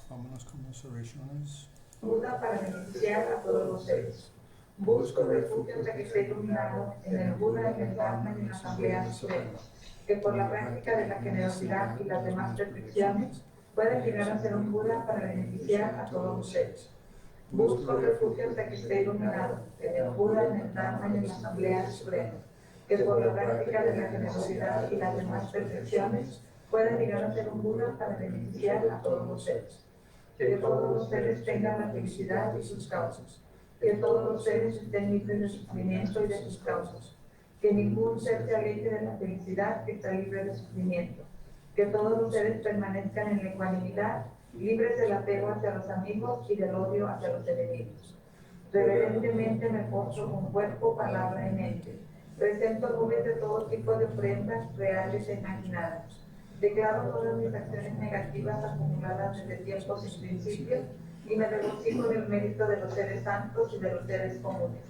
Vámonos con las oraciones. Buda para beneficiar a todos los seres. Busco refugio hasta que esté iluminado en el Buda, en el Dharma y en la Asamblea Suprema, que por la práctica de la generosidad y las demás perfecciones pueda llegar a ser un Buda para beneficiar a todos los seres. Busco refugio hasta que esté iluminado en el Buda, en el Dharma y en la Asamblea Suprema, que por la práctica de la generosidad y las demás perfecciones pueda llegar a ser un Buda para beneficiar a todos los seres. Que todos los seres tengan la felicidad y sus causas, que todos los seres estén libres de sufrimiento y de sus causas, que ningún ser se aleje de la felicidad que está libre de sufrimiento, que todos los seres permanezcan en la ecuanimidad, libres del apego hacia los amigos y del odio hacia los enemigos. Reverentemente me postro con cuerpo, palabra y mente. Presento nubes de todo tipo de ofrendas reales e imaginadas. Declaro todas mis acciones negativas acumuladas desde tiempos sin principio y me regocijo del mérito de los seres santos y de los seres comunes.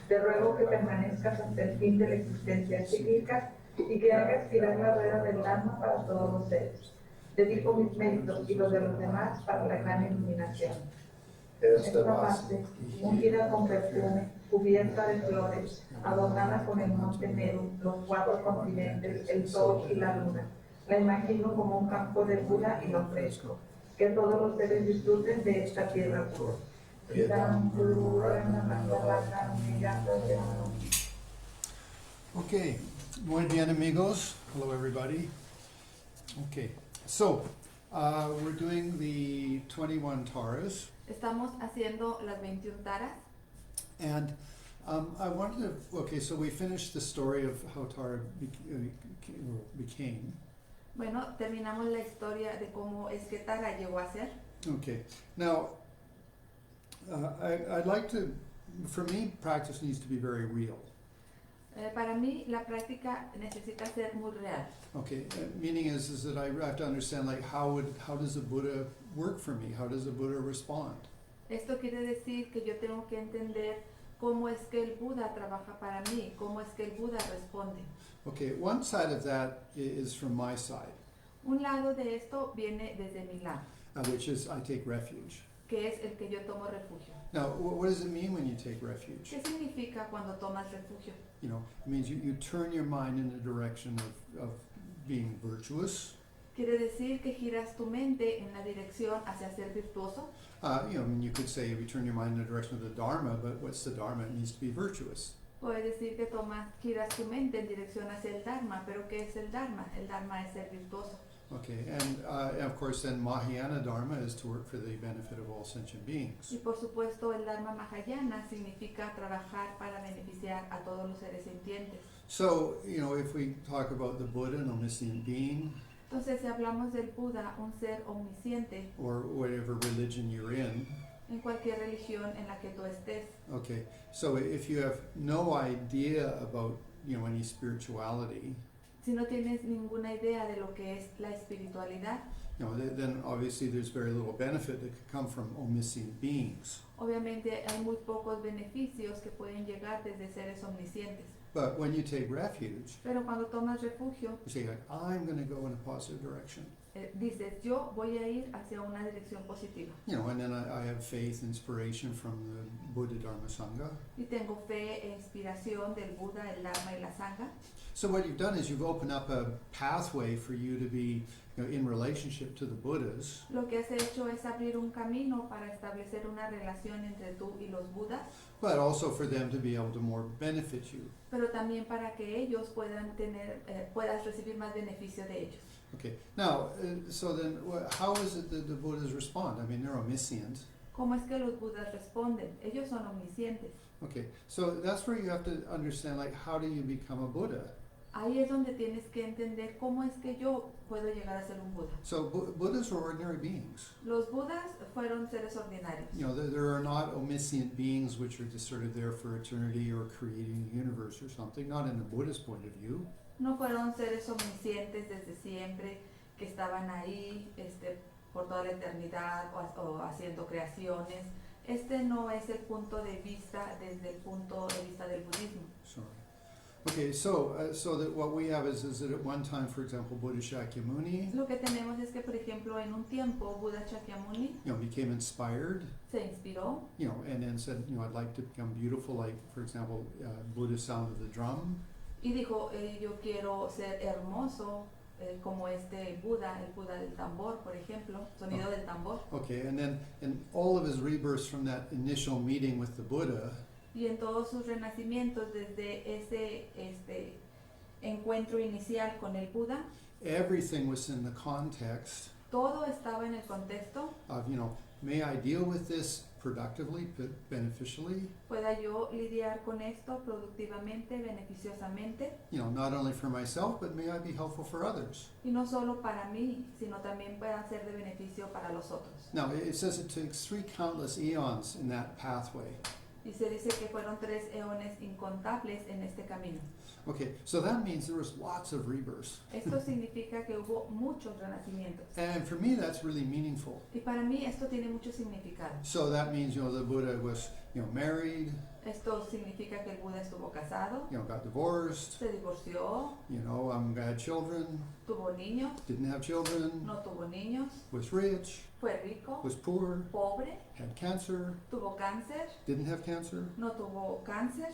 Te ruego que permanezcas hasta el fin de la existencia cíclica y que hagas girar la rueda del Dharma para todos los seres. Dedico mis méritos y los de los demás para la gran iluminación. Esta base, ungida con perfume, cubierta de flores, adornada con el monte Meru, los 4 continentes, el sol y la luna, la imagino como un campo de Buda y lo ofrezco. Que todos los seres disfruten de esta tierra pura. Okay, muy bien amigos. Hello everybody. Okay, so we're doing the 21 Taras. Estamos haciendo las 21 taras. And I wanted to, okay, so we finished the story of how Tara became. Bueno, terminamos la historia de cómo es que Tara llegó a ser. Okay, now I'd like to, for me, practice needs to be very real. Para mí, la práctica necesita ser muy real. Okay, meaning is that I have to understand, like, how does the Buddha work for me? How does the Buddha respond? Esto quiere decir que yo tengo que entender cómo es que el Buda trabaja para mí, cómo es que el Buda responde. Okay, one side of that is from my side, Un lado de esto viene desde mi lado, which is I take refuge. que es el que yo tomo refugio. Now, what does it mean when you take refuge? ¿Qué significa cuando tomas refugio? You know, it means you turn your mind in the direction of being virtuous. Quiere decir que giras tu mente en la dirección hacia ser virtuoso. You know, I mean, you could say you turn your mind in the direction of the Dharma, but what's the Dharma? It needs to be virtuous. Puedes decir que giras tu mente en dirección hacia el Dharma, pero ¿qué es el Dharma? El Dharma es ser virtuoso. Okay, and of course then Mahayana Dharma is to work for the benefit of all sentient beings. Y por supuesto el Dharma Mahayana significa trabajar para beneficiar a todos los seres sintientes. So, you know, if we talk about the Buddha, an omniscient being, Entonces, si hablamos del Buda, un ser omnisciente, or whatever religion you're in, en cualquier religión en la que tú estés, okay, so if you have no idea about, you know, any spirituality, si no tienes ninguna idea de lo que es la espiritualidad, you know, then obviously there's very little benefit that could come from omniscient beings. obviamente hay muy pocos beneficios que pueden llegar desde seres omniscientes. But when you take refuge, Pero cuando tomas refugio, you say, like, I'm going to go in a positive direction. Dices, yo voy a ir hacia una dirección positiva. You know, and then I have faith, inspiration from the Buddha Dharma Sangha. Y tengo fe e inspiración del Buda, el Dharma y la Sangha. So what you've done is you've opened up a pathway for you to be, you know, in relationship to the Buddhas. Lo que has hecho es abrir un camino para establecer una relación entre tú y los Budas, But also for them to be able to more benefit you. pero también para que ellos puedan puedas recibir más beneficio de ellos. Okay. Now, so then, how is it that the Buddhas respond? I mean, they're omniscient. ¿Cómo es que los Budas responden? Ellos son omniscientes. Okay. So that's where you have to understand, like, how do you become a Buddha? Ahí es donde tienes que entender cómo es que yo puedo llegar a ser un Buda. So Buddhas are ordinary beings. Los Budas fueron seres ordinarios. You know, there are not omniscient beings which are just sort of there for eternity or creating the universe or something. Not in the Buddhist point of view. No fueron seres omniscientes desde siempre que estaban ahí por toda la eternidad o haciendo creaciones. Este no es el punto de vista desde el punto de vista del budismo. Sorry. Okay, so that what we have is that at one time, for example, Buddha Shakyamuni, Lo que tenemos es que, por ejemplo, en un tiempo Buda Shakyamuni became inspired, se inspiró and then said, I'd like to become beautiful, like, for example, Buddha sound of the drum. y dijo, yo quiero ser hermoso como este Buda, el Buda del tambor, por ejemplo, sonido del tambor. Okay, and then in all of his rebirths from that initial meeting with the Buddha, Y en todos sus renacimientos, desde ese encuentro inicial con el Buda, everything was in the context todo estaba en el contexto. of, may I deal with this productively, beneficially, Pueda yo lidiar con esto productivamente, beneficiosamente, not only for myself, but may I be helpful for others. y no solo para mí, sino también pueda ser de beneficio para los otros. Now, it says it takes 3 countless eons in that pathway. Y se dice que fueron 3 eones incontables en este camino. Okay, so that means there was lots of rebirths. Esto significa que hubo muchos renacimientos. And for me, that's really meaningful. Y para mí esto tiene mucho significado. So that means, the Buddha was, married, Esto significa que el Buda estuvo casado, got divorced, se divorció, had children, tuvo niños, didn't have children, no tuvo niños, was rich, fue rico, was poor, pobre, had cancer, tuvo cáncer, didn't have cancer. no tuvo cáncer.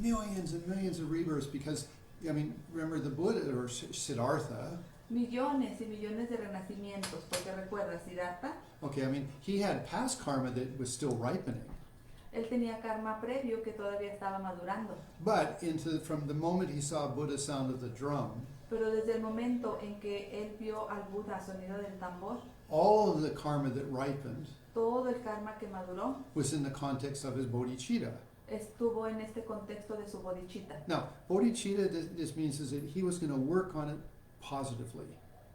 Millions and millions of rebirths because, remember the Buddha or Siddhartha, Millones y millones de renacimientos, porque recuerda, Siddhartha, okay, he had past karma that was still ripening. él tenía karma previo que todavía estaba madurando. But from the moment he saw Buddha sound of the drum, Pero desde el momento en que él vio al Buda sonido del tambor, all of the karma that ripened todo el karma que maduró was in the context of his bodhicitta. estuvo en este contexto de su bodhicitta. Now, bodhicitta, this means is that he was going to work on it positively.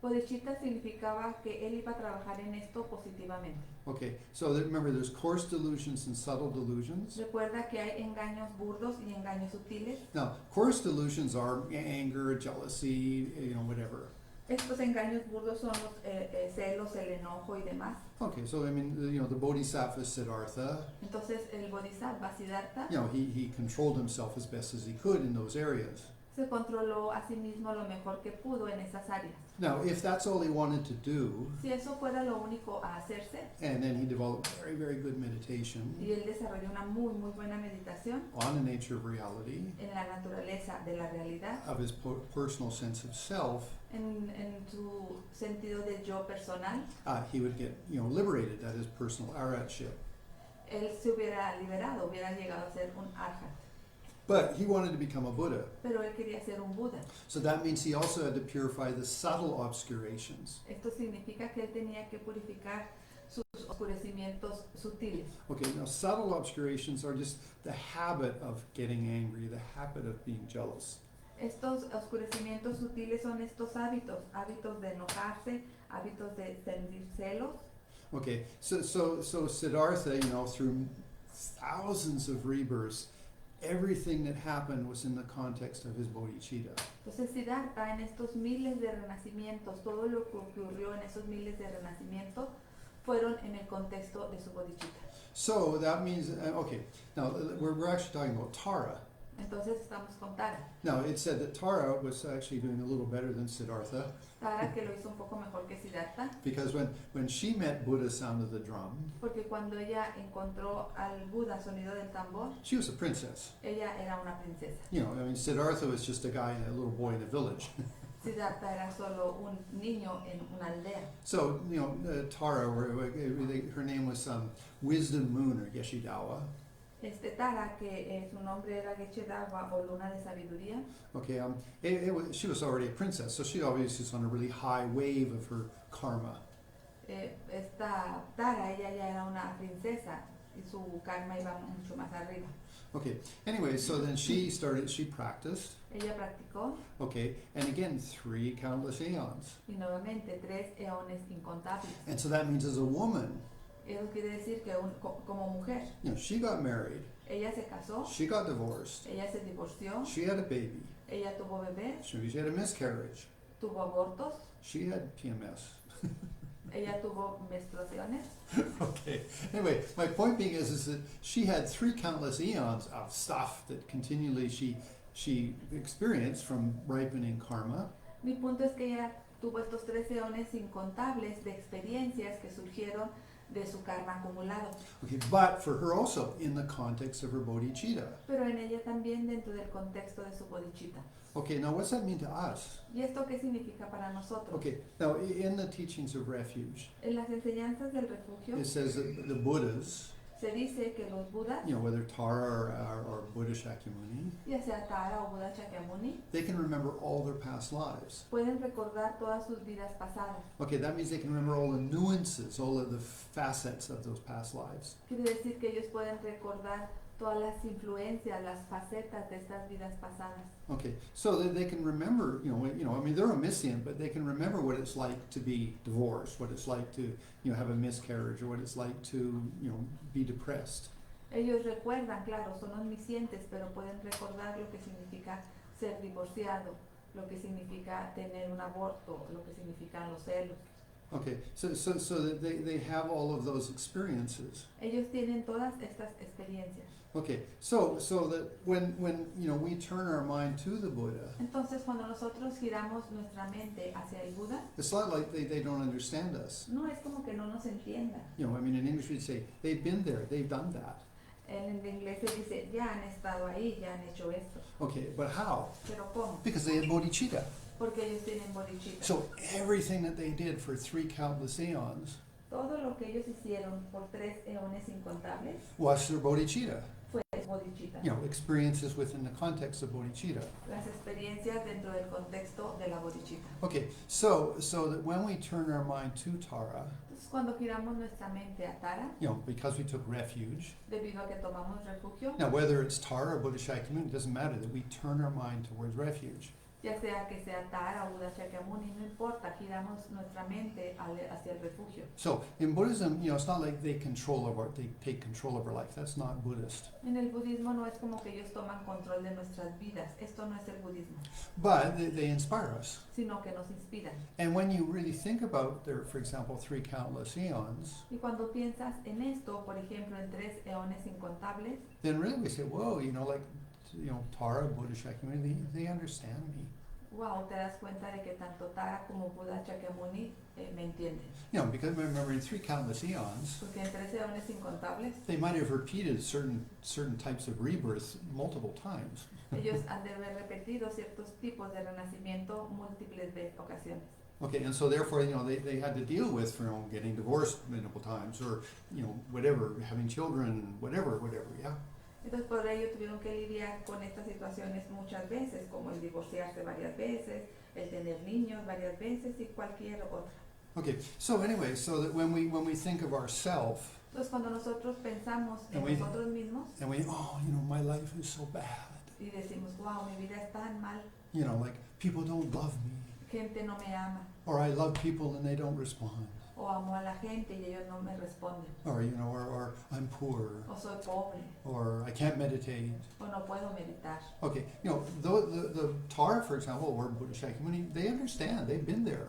Bodhicitta significaba que él iba a trabajar en esto positivamente. Okay, so remember there's coarse delusions and subtle delusions. Recuerda que hay engaños burdos y engaños sutiles. Now, coarse delusions are anger, jealousy, whatever. Estos engaños burdos son los celos, el enojo y demás. Okay, so the Bodhisattva Siddhartha, Entonces el Bodhisattva Siddhartha he controlled himself as best as he could in those areas. se controló a sí mismo lo mejor que pudo en esas áreas. Now, if that's all he wanted to do, Si eso fuera lo único a hacerse, and then he developed very, very good meditation y él desarrolló una muy buena meditación on the nature of reality, en la naturaleza de la realidad, of his personal sense of self, en su sentido de yo personal, he would get, liberated, that is personal aratship. él se hubiera liberado, hubiera llegado a ser un arhat. But he wanted to become a Buddha. Pero él quería ser un Buda. So that means he also had to purify the subtle obscurations. Esto significa que él tenía que purificar sus oscurecimientos sutiles. Okay, now subtle obscurations are just the habit of getting angry, the habit of being jealous. Estos oscurecimientos sutiles son estos hábitos de enojarse, hábitos de sentir celos. Okay, so Siddhartha, through thousands of rebirths, everything that happened was in the context of his bodhicitta. Entonces Siddhartha, en estos miles de renacimientos, todo lo que ocurrió en esos miles de renacimientos fueron en el contexto de su bodhicitta. So that means, okay, now we're actually talking about Tara. Entonces estamos con Tara. Now it said that Tara was actually doing a little better than Siddhartha. Tara, que lo hizo un poco mejor que Siddhartha, Because when she met Buddha sound of the drum, porque cuando ella encontró al Buda sonido del tambor, she was a princess. ella era una princesa. Siddhartha was just a guy, a little boy in a village. Siddhartha era solo un niño en una aldea. So, Tara, her name was Wisdom Moon or Geshe-Dawa. Tara, que su nombre era Geshe-Dawa o Luna de Sabiduría. Okay, she was already a princess, so she obviously was on a really high wave of her karma. Esta Tara, ella ya era una princesa y su karma iba mucho más arriba. Okay, anyway, so then she practiced. Ella practicó Okay, and again, 3 countless eons. y nuevamente 3 eones incontables. And so that means as a woman, Eso quiere decir que como mujer, she got married, ella se casó, she got divorced, ella se divorció, she had a baby, ella tuvo bebés, she had a miscarriage, tuvo abortos, she had PMS. ella tuvo menstruaciones. Okay, anyway, my point being is that she had 3 countless eons of stuff that continually she she experienced from ripening karma. Mi punto es que ella tuvo estos 3 eones incontables de experiencias que surgieron de su karma acumulado. Okay, but for her also in the context of her bodhicitta. Pero en ella también dentro del contexto de su bodhicitta. Okay, now what's that mean to us? ¿Y esto qué significa para nosotros? Okay, now in the teachings of refuge, En las enseñanzas del refugio it says that the Buddhas, se dice que los Budas, whether Tara or Buddha Shakyamuni, ya sea Tara o Buda Shakyamuni, they can remember all their past lives. pueden recordar todas sus vidas pasadas. Okay, that means they can remember all the nuances, all of the facets of those past lives. Quiere decir que ellos pueden recordar todas las influencias, las facetas de estas vidas pasadas. Okay, so that they can remember, I mean, they're omniscient, but they can remember what it's like to be divorced, what it's like to, have a miscarriage, or what it's like to, be depressed. Ellos recuerdan, claro, son omniscientes, pero pueden recordar lo que significa ser divorciado, lo que significa tener un aborto, lo que significan los celos. Okay, so that they have all of those experiences. Ellos tienen todas estas experiencias. Okay, so that when we turn our mind to the Buddha, Entonces, cuando nosotros giramos nuestra mente hacia el Buda, it's not like they don't understand us. no es como que no nos entiendan. I mean, in English we'd say, they've been there, they've done that. En inglés se dice, ya han estado ahí, ya han hecho esto. Okay, but how? Pero ¿cómo? Because they had bodhicitta. Porque ellos tienen bodhicitta. So everything that they did for 3 countless eons Todo lo que ellos hicieron por 3 eones incontables was their bodhicitta. fue bodhicitta. Experiences within the context of bodhicitta. Las experiencias dentro del contexto de la bodhicitta. Okay, so that when we turn our mind to Tara, Entonces, cuando giramos nuestra mente a Tara, because we took refuge, debido a que tomamos refugio, now whether it's Tara or Buddha Shakyamuni, it doesn't matter, that we turn our mind towards refuge. ya sea que sea Tara o Buda Shakyamuni, no importa, giramos nuestra mente hacia el refugio. So in Buddhism, it's not like they take control of our life. That's not Buddhist. En el budismo no es como que ellos toman control de nuestras vidas, esto no es el budismo, But they inspire us. sino que nos inspiran. And when you really think about their, for example, 3 countless eons, Y cuando piensas en esto, por ejemplo, en 3 eones incontables, then really we say, whoa, Tara, Buddha Shakyamuni, they understand me. wow, te das cuenta de que tanto Tara como Buda Shakyamuni me entienden. Because remember in 3 countless eons, Porque en 3 eones incontables, they might have repeated certain types of rebirth multiple times. ellos han de haber repetido ciertos tipos de renacimiento múltiples ocasiones. Okay, and so therefore, they had to deal with, getting divorced multiple times, or, whatever, having children, whatever, yeah? Entonces por ello tuvieron que lidiar con estas situaciones muchas veces, como el divorciarse varias veces, el tener niños varias veces y cualquier otra. Okay, so anyway, so that when we think of ourselves, Entonces cuando nosotros pensamos en And we- nosotros mismos and my life is so bad, y decimos, wow, mi vida es tan mal, like people don't love me, gente no me ama, or I love people and they don't respond, o amo a la gente y ellos no me responden, or or I'm poor, o soy pobre, or I can't meditate. o no puedo meditar. Okay, the Tara, for example, or Buddha Shakyamuni, they understand, they've been there.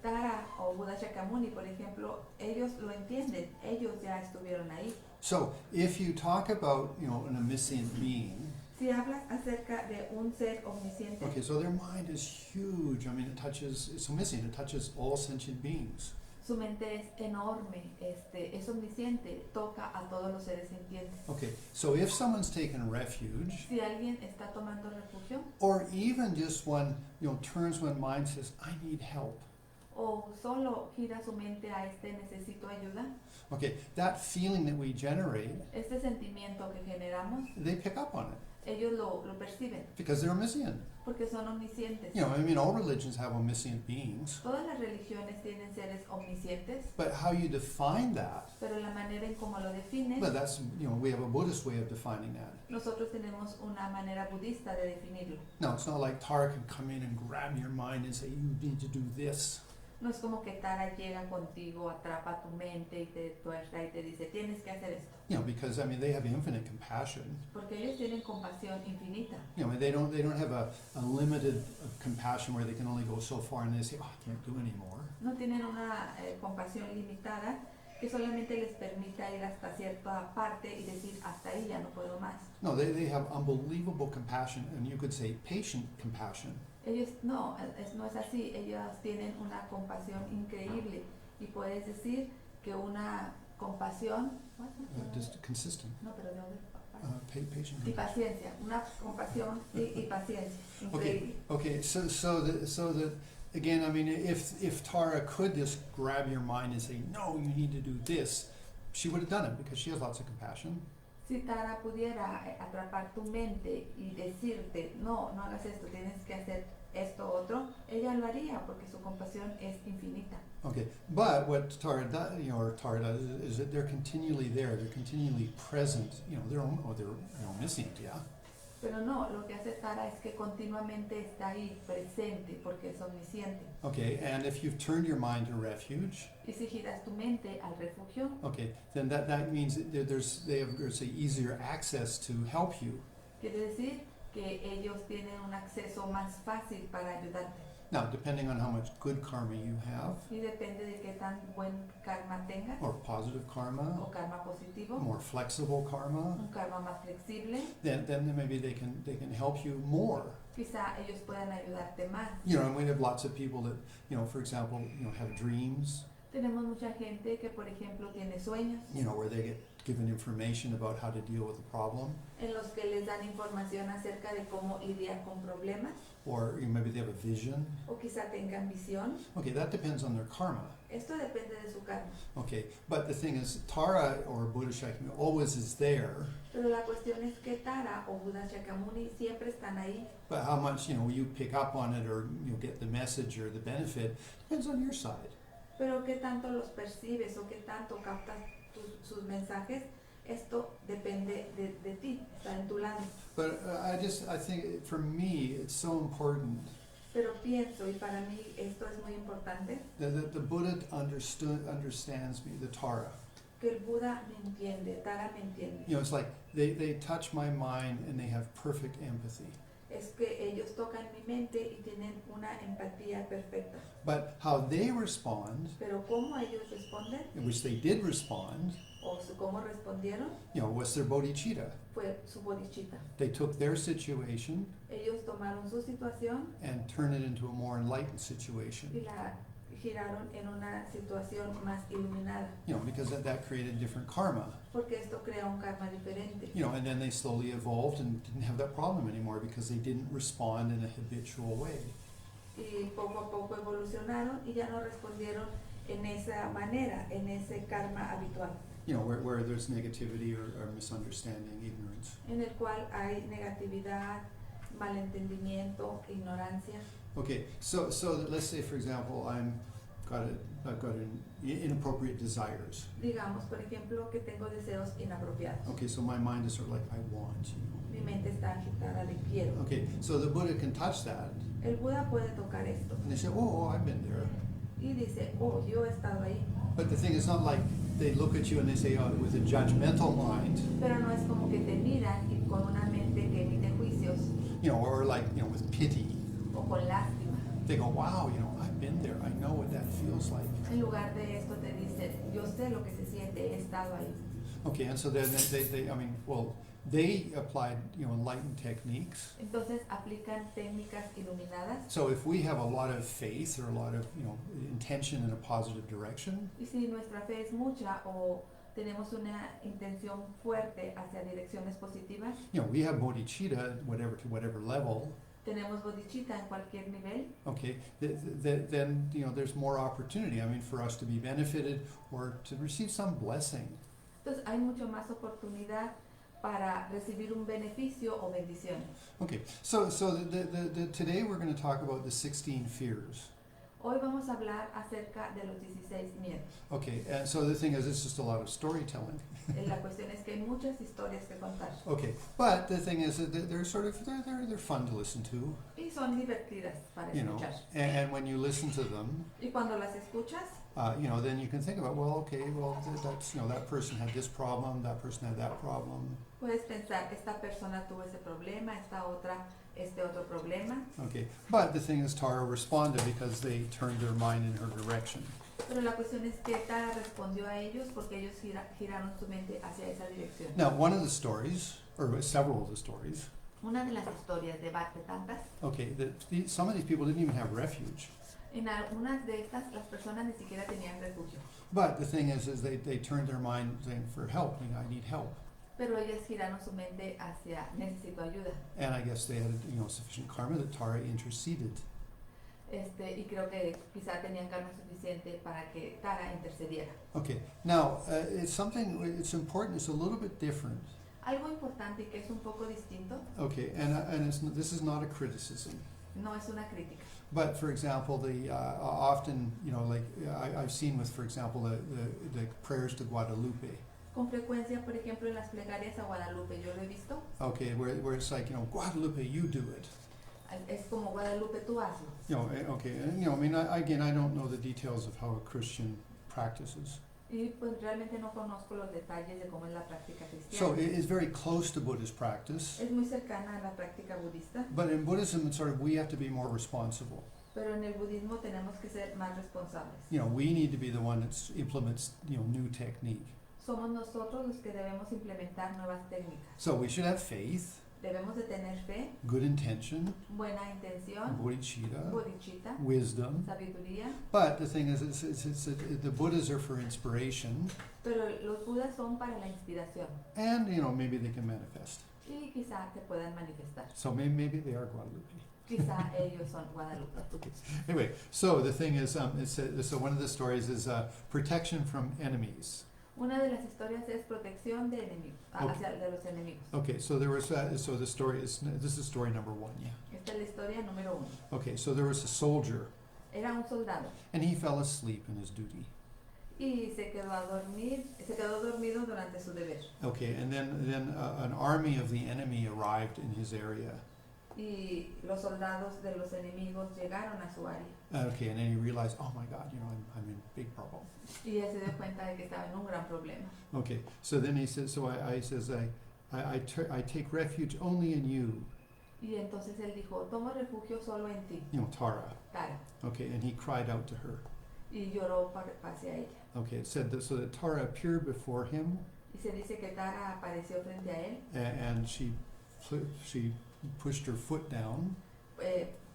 Tara o Buda Shakyamuni, por ejemplo, ellos lo entienden, ellos ya estuvieron ahí. So if you talk about, an omniscient being, Si hablas acerca de un ser omnisciente, okay, so their mind is huge. I mean, it's omniscient, it touches all sentient beings. su mente es enorme, es omnisciente, toca a todos los seres sintientes. Okay, so if someone's taken refuge, Si alguien está tomando refugio, or even just one, turns one mind, says, I need help. o solo gira su mente a necesito ayuda, Okay, that feeling that we generate, este sentimiento que generamos, they pick up on it ellos lo perciben, because they're omniscient. porque son omniscientes. All religions have omniscient beings, Todas las religiones tienen seres omniscientes, but how you define that, pero la manera en cómo lo defines, well, that's, we have a Buddhist way of defining that. nosotros tenemos una manera budista de definirlo. No, it's not like Tara can come in and grab your mind and say, you need to do this. No es como que Tara llega contigo, atrapa tu mente y te tuerta y te dice, tienes que hacer esto. Because they have infinite compassion. Porque ellos tienen compasión infinita. They don't have a limited compassion where they can only go so far and they say, oh, I can't do anymore. No tienen una compasión limitada que solamente les permita ir hasta cierta parte y decir hasta ahí ya no puedo más. No, they have unbelievable compassion, and you could say patient compassion. Ellos no, no es así, ellos tienen una compasión increíble y puedes decir que una compasión, Just consistent. no, pero de Patient y compassion. paciencia, una compasión y paciencia increíble. Okay. So that again, I mean, if Tara could just grab your mind and say, no, you need to do this, she would have done it because she has lots of compassion. Si Tara pudiera atrapar tu mente y decirte, no, no hagas esto, tienes que hacer esto otro, ella lo haría porque su compasión es infinita. Okay, but what Tara does, is that they're continually there. They're continually present. They're omniscient, yeah. Pero no, lo que hace Tara es que continuamente está ahí, presente, porque es omnisciente. Okay, and if you've turned your mind to refuge, Y si giras tu mente al refugio, okay, then that means that they have, say, easier access to help you. quiere decir que ellos tienen un acceso más fácil para ayudarte. Now, depending on how much good karma you have, Y depende de qué tan buen karma tengas, or positive karma, o karma positivo, more flexible karma, un karma más flexible, then maybe they can help you more. quizá ellos puedan ayudarte más. And we have lots of people that, for example, have dreams, Tenemos mucha gente que, por ejemplo, tiene sueños where they get given information about how to deal with a problem, en los que les dan información acerca de cómo lidiar con problemas, or maybe they have a vision. o quizá tengan visión. Okay, that depends on their karma. Esto depende de su karma. Okay, but the thing is, Tara or Buddha Shakyamuni always is there, Pero la cuestión es que Tara o Buda Shakyamuni siempre están ahí. but how much, you pick up on it or get the message or the benefit depends on your side. Pero qué tanto los percibes o qué tanto captas sus mensajes, esto depende de ti, está en tu lado. But I think for me it's so important Pero pienso, y para mí esto es muy importante, that the Buddha understands me, the Tara. que el Buda me entiende, Tara me entiende. It's like they touch my mind and they have perfect empathy. Es que ellos tocan mi mente y tienen una empatía perfecta. But how they respond, Pero cómo ellos responden, in which they did respond, o cómo respondieron, was their bodhicitta. fue su bodhicitta. They took their situation Ellos tomaron su situación and turned it into a more enlightened situation. y la giraron en una situación más iluminada, Because that created different karma. porque esto crea un karma diferente. And then they slowly evolved and didn't have that problem anymore because they didn't respond in a habitual way. Y poco a poco evolucionaron y ya no respondieron en esa manera, en ese karma habitual, Where there's negativity or misunderstanding, ignorance. en el cual hay negatividad, malentendimiento, ignorancia. Okay, so let's say, for example, I've got inappropriate desires. Digamos, por ejemplo, que tengo deseos inapropiados. Okay, so my mind is sort of like, I want, Mi mente está agitada de quiero. Okay, so the Buddha can touch that, El Buda puede tocar esto and they say, oh, I've been there. y dice, oh, yo he estado ahí. But the thing is not like they look at you and they say, oh, with a judgmental mind, Pero no es como que te miran y con una mente que emite juicios or like, with pity. o con lástima. They go, wow, I've been there. I know what that feels like. En lugar de esto te dicen, yo sé lo que se siente, he estado ahí. Okay, and so then they applied, enlightened techniques. Entonces aplican técnicas iluminadas. So if we have a lot of faith or a lot of, intention in a positive direction, Y si nuestra fe es mucha o tenemos una intención fuerte hacia direcciones positivas, we have bodhicitta, to whatever level. tenemos bodhicitta en cualquier nivel, Okay, then there's more opportunity. I mean, for us to be benefited or to receive some blessing. entonces hay mucho más oportunidad para recibir un beneficio o bendiciones. Okay, so today we're going to talk about the 16 fears. Hoy vamos a hablar acerca de los 16 miedos. Okay, and so the thing is, it's just a lot of storytelling. La cuestión es que hay muchas historias que contar Okay, but the thing is that they're sort of they're fun to listen to, y son divertidas para escuchar. and when you listen to them, Y cuando las escuchas, then you can think about, that's that person had this problem, that person had that problem. puedes pensar, esta persona tuvo ese problema, esta otra este otro problema. Okay, but the thing is, Tara responded because they turned their mind in her direction. Pero la cuestión es que Tara respondió a ellos porque ellos giraron su mente hacia esa dirección. Now, one of the stories, or several of the stories, Una de las historias de tantas, okay, some of these people didn't even have refuge. en algunas de estas las personas ni siquiera tenían refugio. But the thing is they turned their mind saying, for help, I need help. Pero ellas giraron su mente hacia necesito ayuda. And I guess they had, sufficient karma that Tara interceded. Y creo que quizá tenían karma suficiente para que Tara intercediera. Okay, now, it's important, it's a little bit different. Algo importante y que es un poco distinto, Okay, and this is not a criticism. no es una crítica. But for example, often, I've seen with, for example, the prayers to Guadalupe. Con frecuencia, por ejemplo, en las plegarias a Guadalupe, yo lo he visto, Okay, where it's like, Guadalupe, you do it. es como Guadalupe, tú hazlo. Okay, and I don't know the details of how a Christian practices. Y pues realmente no conozco los detalles de cómo es la práctica So cristiana. it is very close to Buddhist practice. Es muy cercana a la práctica budista, But in Buddhism, it's we have to be more responsible. pero en el budismo tenemos que ser más responsables. We need to be the one that implements, new technique. Somos nosotros los que debemos implementar nuevas técnicas. So we should have faith, Debemos de tener fe, good intention, buena intención, bodhicitta, bodhicitta, wisdom. sabiduría, But the thing is, the Buddhas are for inspiration, pero los budas son para la inspiración and maybe they can manifest. y quizá te puedan manifestar. So maybe they are Guadalupe. Quizá ellos son Guadalupe. Anyway, so the thing is, so one of the stories is protection from enemies. Una de las historias es protección de enemigos, hacia de los enemigos. Okay, so there was so the story is this is story number 1, yeah. Esta es la historia número 1. Okay, so there was a soldier, Era un soldado and he fell asleep in his duty. y se quedó dormido durante su deber. Okay, and then an army of the enemy arrived in his area. Y los soldados de los enemigos llegaron a su área. Okay, and then he realized, oh my God, I'm in big trouble. Y él se dio cuenta de que estaba en un gran problema. Okay, so then he says, I take refuge only in you, Y entonces él dijo, tomo refugio solo en ti, Tara. Tara. Okay, and he cried out to her. Y lloró hacia ella. Okay, it said that so that Tara appeared before him, Y se dice que Tara apareció frente a él, and she pushed her foot down,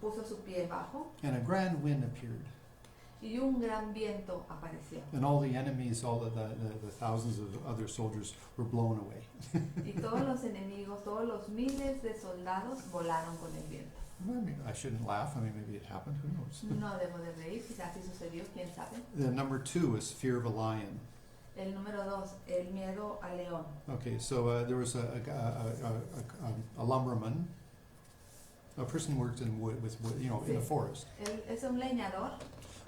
puso su pie bajo and a grand wind appeared, y un gran viento apareció. and all the enemies, all the thousands of other soldiers were blown away. Y todos los enemigos, todos los miles de soldados volaron con el viento. I shouldn't laugh. Maybe it happened. Who knows? No debo de reír, quizás sí sucedió, quién sabe. The number 2 is fear of a lion. El número 2, el miedo al león. Okay, so there was a lumberman, a person who worked in wood, with wood, in a forest. Él es un leñador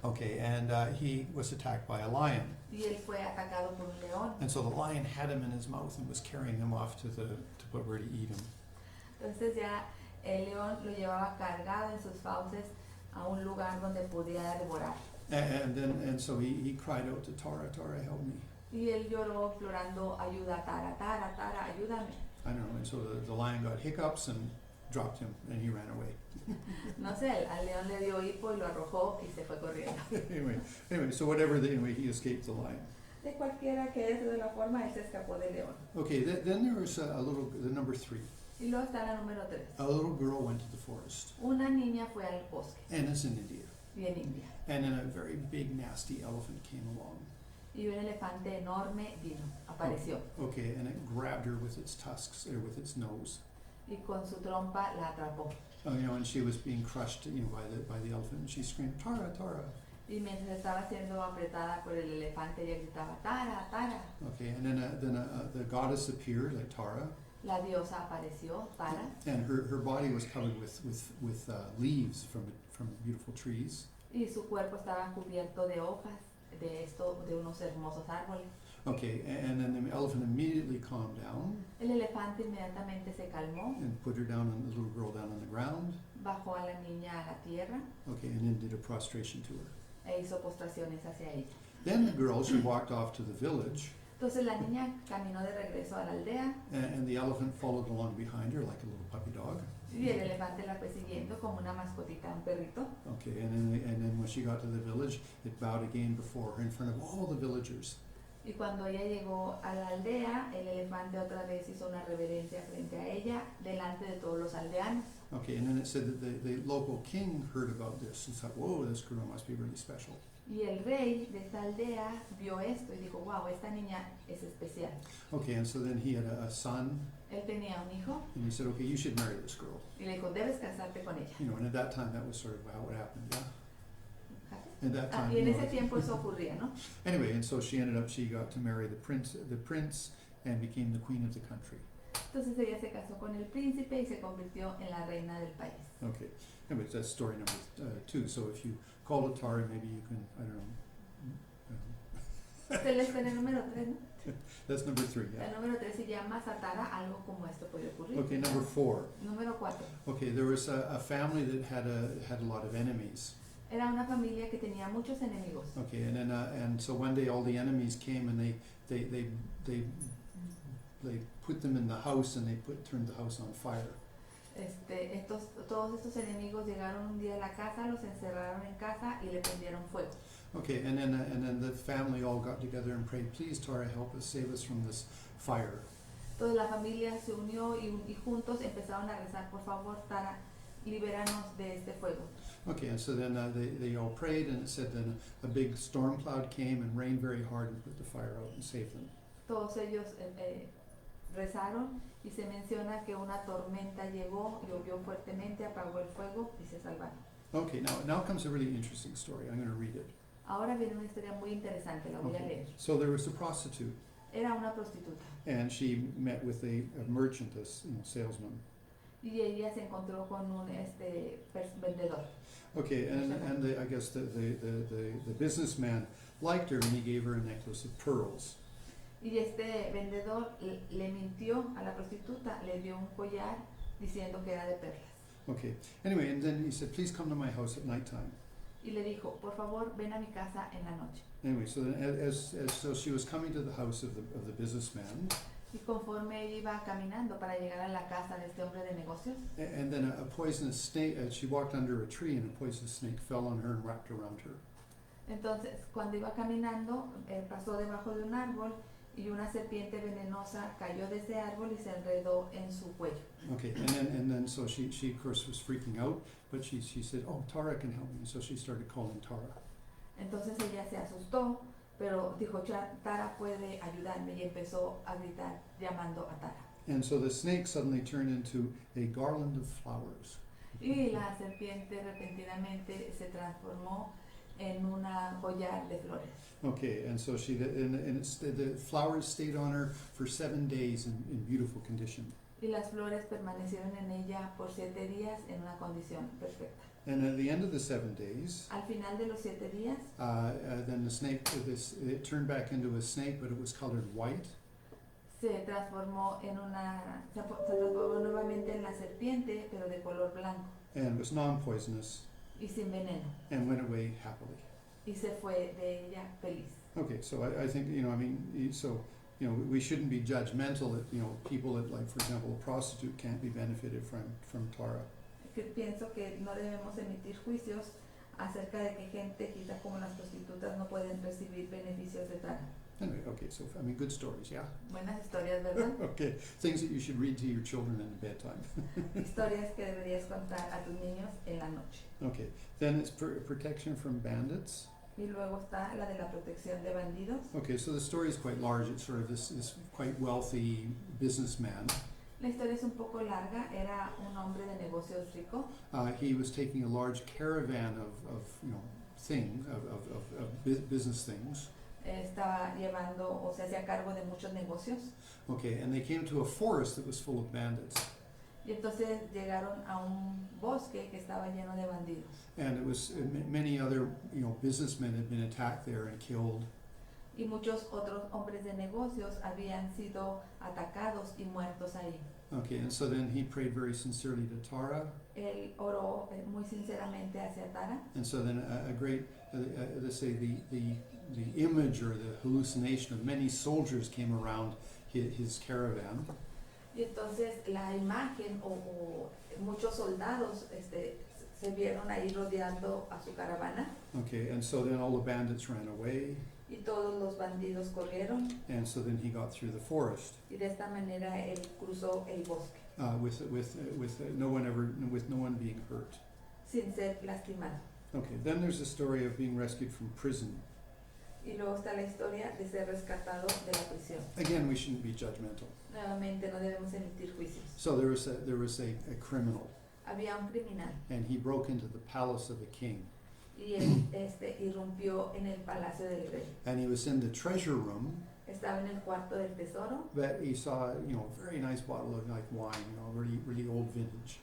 Okay, and he was attacked by a lion, y él fue atacado por un león. and so the lion had him in his mouth and was carrying him off to where to eat him. Entonces ya el león lo llevaba cargado en sus fauces a un lugar donde podía devorar. And so he cried out to Tara, Tara, help me. Y él lloró implorando ayuda, Tara, Tara, Tara, ayúdame. I don't know, and so the lion got hiccups and dropped him, and he ran away. No sé, al león le dio hipo y lo arrojó y se fue corriendo. anyway, so he escaped the lion. De cualquiera que es de la forma, él se escapó del león. Okay, then there was the number 3. Y luego está la número 3. A little girl went to the forest, Una niña fue al bosque, and it's in India, y en India. and then a very big, nasty elephant came along. Y un elefante enorme vino, apareció. Okay, and it grabbed her with its tusks, or with its nose. Y con su trompa la atrapó. And she was being crushed, by the elephant, and she screamed, Tara, Tara. Y mientras estaba siendo apretada por el elefante, ella gritaba, Tara, Tara. Okay, and then the goddess appeared, like Tara. La diosa apareció, Tara. And her body was covered with leaves from beautiful trees. Y su cuerpo estaba cubierto de hojas de unos hermosos árboles. Okay, and then the elephant immediately calmed down El elefante inmediatamente se calmó, and put her down, the little girl down on the ground. bajó a la niña a la tierra Okay, and then did a prostration to her. e hizo postraciones hacia ella. Then the girl, she walked off to the village, Entonces la niña caminó de regreso a la aldea and the elephant followed along behind her like a little puppy dog. y el elefante la fue siguiendo como una mascotita, un perrito. Okay, and then when she got to the village, it bowed again before her in front of all the villagers. Y cuando ella llegó a la aldea, el elefante otra vez hizo una reverencia frente a ella, delante de todos los aldeanos. Okay, and then it said that the local king heard about this and thought, whoa, this girl must be really special. Y el rey de esta aldea vio esto y dijo, wow, esta niña es especial. Okay, and so then he had a son, Él tenía un hijo and he said, okay, you should marry this girl. y le dijo, debes casarte con ella. You know, and at that time, that was sort of how it happened, yeah? At that Ah, time, y en you know, ese tiempo eso ocurría, ¿no? anyway, and so she got to marry the prince, and became the queen of the country. Entonces ella se casó con el príncipe y se convirtió en la reina del país. Okay, anyways, that's story number 2. So if you call it Tara, maybe you can, I don't know. Esta es la historia número 3, ¿no? That's number 3, La yeah. número 3 se llama Satara, algo como esto puede ocurrir. Okay, number 4. Número 4. Okay, there was a family that had a lot of enemies. Era una familia que tenía muchos enemigos. Okay, and then and so one day all the enemies came and they put them in the house and turned the house on fire. Todos estos enemigos llegaron un día a la casa, los encerraron en casa y le prendieron fuego. Okay, and then the family all got together and prayed, please Tara, help us, save us from this fire. Toda la familia se unió y juntos empezaron a rezar, por favor, Tara, libéranos de este fuego. Okay, and so then they all prayed, and it said then a big storm cloud came and rained very hard and put the fire out and saved them. Todos ellos rezaron y se menciona que una tormenta llegó, llovió fuertemente, apagó el fuego y se salvaron. Okay, now comes a really interesting story. I'm going to read it. Ahora viene una historia muy interesante, la voy a Okay. leer. So there was a prostitute, Era una prostituta and she met with a merchant, a salesman. y ella se encontró con un vendedor. Okay, and I guess the businessman liked her, and he gave her a necklace of pearls. Y este vendedor le mintió a la prostituta, le dio un collar diciendo que era de perlas. Okay, anyway, and then he said, please come to my house at nighttime. Y le dijo, por favor, ven a mi casa en la noche. Anyway, so then so she was coming to the house of the businessman, Y conforme ella iba caminando para llegar a la casa de este hombre de negocios, and then a poisonous snake, she walked under a tree, and a poisonous snake fell on her and wrapped around her. entonces cuando iba caminando, pasó debajo de un árbol y una serpiente venenosa cayó de ese árbol y se enredó en su cuello. Okay, and then so she of course was freaking out, but she said, oh, Tara can help me, and so she started calling Tara. Entonces ella se asustó, pero dijo, Tara puede ayudarme, y empezó a gritar llamando a Tara. And so the snake suddenly turned into a garland of flowers. Y la serpiente repentinamente se transformó en una collar de flores. Okay, and so the flowers stayed on her for 7 days in beautiful condition. Y las flores permanecieron en ella por 7 días en una condición perfecta. And at the end of the 7 days, Al final de los 7 días, then the snake, it turned back into a snake, but it was colored white. se transformó nuevamente en la serpiente, pero de color blanco And it was non-poisonous y sin veneno. and went away happily. Y se fue de ella feliz. Okay, so I think, we shouldn't be judgmental that, people that, like, for example, a prostitute can't be benefited from Tara. Que pienso que no debemos emitir juicios acerca de que gente, quizás como las prostitutas, no pueden recibir beneficios de Tara. Anyway, okay, so, good stories, yeah? Buenas historias, ¿verdad? Okay, things that you should read to your children in bedtime. Historias que deberías contar a tus niños en la noche. Okay, then it's protection from bandits. Y luego está la de la protección de bandidos. Okay, so the story is quite large. It's sort of this quite wealthy businessman. La historia es un poco larga. Era un hombre de negocios rico. He was taking a large caravan of things, of business things. Estaba llevando o se hacía cargo de muchos negocios. Okay, and they came to a forest that was full of bandits. Y entonces llegaron a un bosque que estaba lleno de bandidos. And it was many other businessmen had been attacked there and killed. Y muchos otros hombres de negocios habían sido atacados y muertos ahí. Okay, and so then he prayed very sincerely to Tara. Él oró muy sinceramente hacia Tara. And so then a great, let's say the image or the hallucination of many soldiers came around his caravan. Y entonces la imagen o muchos soldados se vieron ahí rodeando a su caravana Okay, and so then all the bandits ran away, y todos los bandidos corrieron and so then he got through the forest y de esta manera él cruzó el bosque with no one being hurt. sin ser lastimado. Okay, then there's the story of being rescued from prison. Y luego está la historia de ser rescatado de la prisión. Again, we shouldn't be judgmental. Nuevamente no debemos emitir juicios. So there was a criminal, Había un criminal and he broke into the palace of a king, y él irrumpió en el palacio del rey. and he was in the treasure room, Estaba en el cuarto del tesoro but he saw, you know, a very nice bottle of like wine, you know, really old vintage.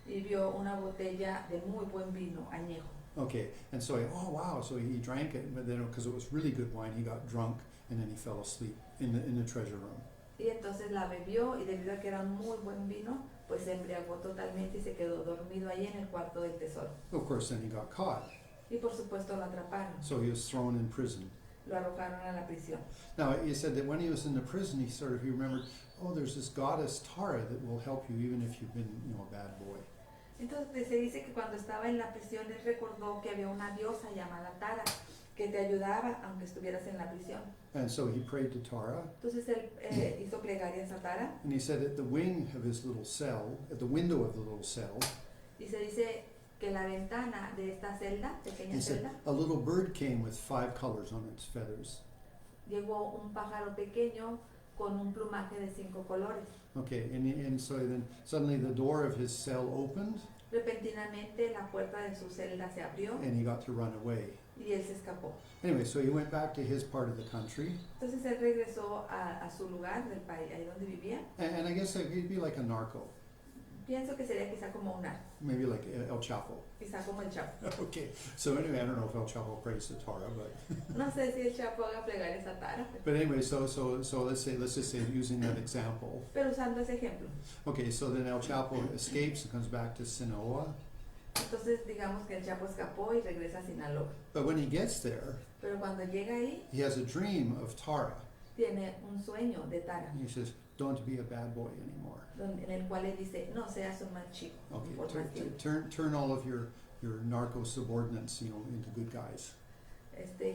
y vio una botella de muy buen vino, añejo. Okay, and so oh wow, so he drank it, but then because it was really good wine, he got drunk, and then he fell asleep in the treasure room. Y entonces la bebió y debido a que era muy buen vino, pues se embriagó totalmente y se quedó dormido ahí en el cuarto del tesoro. Of course, then he got caught, Y por supuesto lo atraparon, so he was thrown in prison. lo arrojaron a la prisión. Now, he said that when he was in the prison, he remembered, oh, there's this goddess Tara that will help you even if you've been, you know, a bad boy. Entonces se dice que cuando estaba en la prisión él recordó que había una diosa llamada Tara que te ayudaba aunque estuvieras en la prisión. And so he prayed to Tara, Entonces él hizo plegarias a Tara and he said at the wing of his little cell, at the window of the little cell, y se dice que la ventana de esta celda, pequeña he said celda, a little bird came with 5 colors on its feathers. llegó un pájaro pequeño con un plumaje de 5 colores. Okay, and so then suddenly the door of his cell opened, Repentinamente la puerta de su celda se abrió and he got to run away. y él se escapó. Anyway, so he went back to his part of the country, Entonces él regresó a su lugar del país, ahí donde vivía. and I guess he'd be like a narco, Pienso que sería quizá como un narco, maybe like El Chapo. quizá como el Chapo. Okay, so anyway, I don't know if El Chapo prays to Tara, but No sé si el Chapo haga plegarias a Tara, but anyway, so let's just say using that example. pero usando ese ejemplo. Okay, so then El Chapo escapes and comes back to Sinaloa, Entonces digamos que el Chapo escapó y regresa a Sinaloa. but when he gets there, Pero cuando llega ahí, he has a dream of Tara. tiene un sueño de Tara, And he says, "Don't be a bad boy anymore. en el cual él dice, no seas un mal chico, Okay, por más tiempo. turn all of your narco subordinates, you know, into good guys."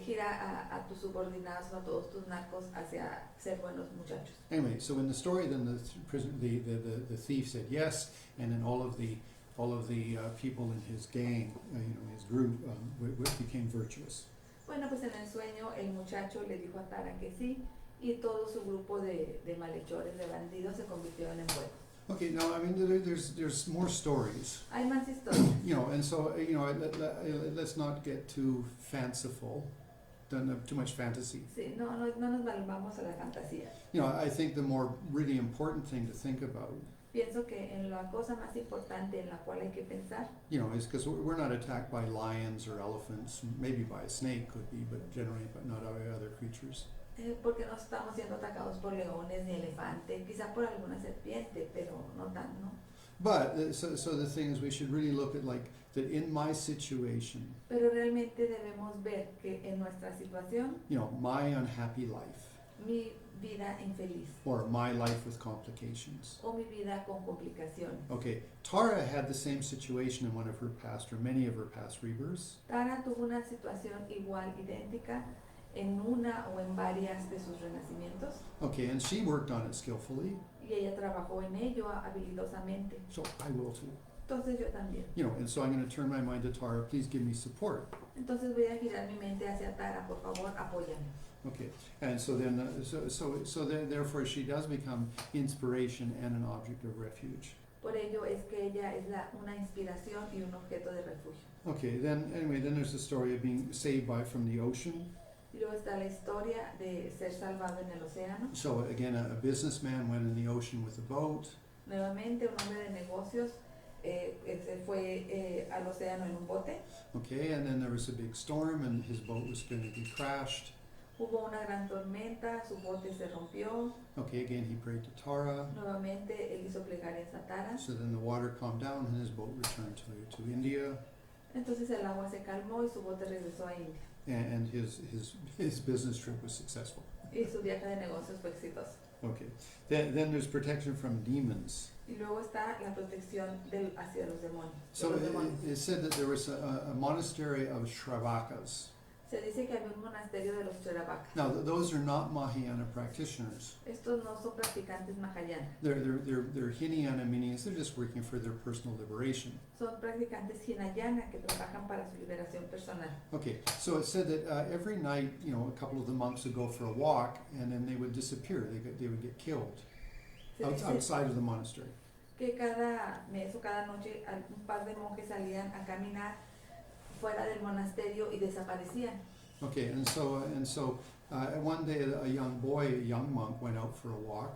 Gira a tus subordinados, a todos tus narcos hacia ser buenos muchachos. Anyway, so in the story, then the thief said yes, and then all of the people in his gang, you know, his group, became virtuous. Bueno, pues en el sueño el muchacho le dijo a Tara que sí y todo su grupo de malhechores, de bandidos se convirtieron en buenos. Okay, now I mean there's more stories, Hay más historias, you know, and so you know let's not get too fanciful, don't have too much fantasy. sí, no nos vamos a la fantasía. You know, I think the more really important thing to think about, Pienso que en la cosa más importante en la cual hay que pensar, you know, is because we're not attacked by lions or elephants, maybe by a snake could be, but generally, but not by other creatures. porque no estamos siendo atacados por leones ni elefantes, quizá por alguna serpiente, pero no tan, ¿no? But so the thing is, we should really look at like that in my situation, Pero realmente debemos ver que en nuestra situación, you know, my unhappy life mi vida infeliz or my life with complications. o mi vida con complicaciones. Okay, Tara had the same situation in one of her past or many of her past rebirths. Tara tuvo una situación igual, idéntica, en una o en varias de sus renacimientos Okay, and she worked on it skillfully, y ella trabajó en ello habilidosamente. so I will too. Entonces yo también. You know, and so I'm going to turn my mind to Tara. Please give me support. Entonces voy a girar mi mente hacia Tara, por favor, apóyame. Okay, and so then, therefore, she does become inspiration and an object of refuge. Por ello es que ella es una inspiración y un objeto de refugio. Okay, then there's the story of being saved from the ocean. Y luego está la historia de ser salvado en el océano. So again, a businessman went in the ocean with a boat. Nuevamente un hombre de negocios se fue al océano en un bote. Okay, and then there was a big storm, and his boat was going to be crashed. Hubo una gran tormenta, su bote se rompió. Okay, again he prayed to Tara. Nuevamente él hizo plegarias a Tara. So then the water calmed down, and his boat returned to India. Entonces el agua se calmó y su bote regresó a India. and his business trip was successful. Y su viaje de negocios fue exitoso. Okay. Then there's protection from demons. Y luego está la protección hacia los demonios. So it said that there was a monastery of Shravakas. Se dice que había un monasterio de los Cheravakas. Now those are not Mahayana practitioners. Estos no son practicantes mahayanas. They're Hinayana, meaning they're just working for their personal liberation. Son practicantes hinayana que trabajan para su liberación personal. Okay, so it said that every night, a couple of the monks would go for a walk, and then they would disappear. They would get killed Se dice outside of the monastery. que cada mes o cada noche un par de monjes salían a caminar fuera del monasterio y desaparecían. Okay, and so one day a young monk, went out for a walk,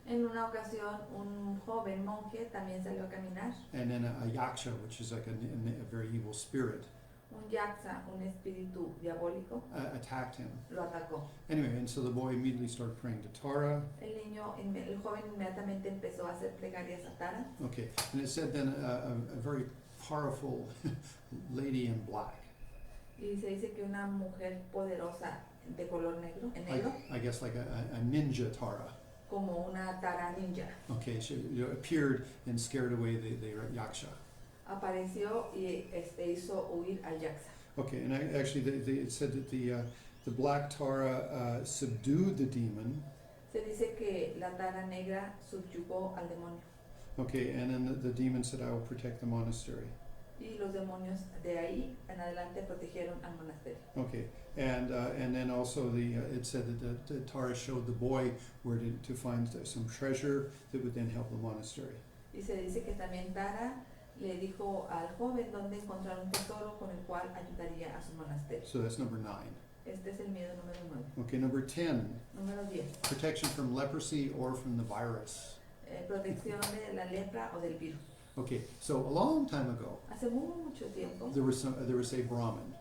En una ocasión un joven monje también salió a caminar. and then a yaksha, which is like a very evil spirit, Un yaksa, un espíritu diabólico, attacked him. lo atacó. Anyway, and so the boy immediately started praying to Tara. El joven inmediatamente empezó a hacer plegarias a Tara. Okay, and it said then a very powerful lady in black. Y se dice que una mujer poderosa de color negro, en negro, I guess like a ninja Tara. como una Tara ninja, Okay, she appeared and scared away the yaksha. apareció y hizo huir al yaksa. Okay, and actually it said that the black Tara subdued the demon. Se dice que la Tara negra subyugó al demonio. Okay, and then the demon said, "I will protect the monastery." Y los demonios de ahí en adelante protegieron al monasterio. Okay, and then also it said that the Tara showed the boy where to find some treasure that would then help the monastery. Y se dice que también Tara le dijo al joven dónde encontrar un tesoro con el cual ayudaría a su monasterio. So that's number 9. Este es el miedo número 9. Okay, number 10, Número 10. protection from leprosy or from the virus. Protección de la lepra o del virus. Okay, so a long time ago, Hace mucho tiempo there was a Brahmin.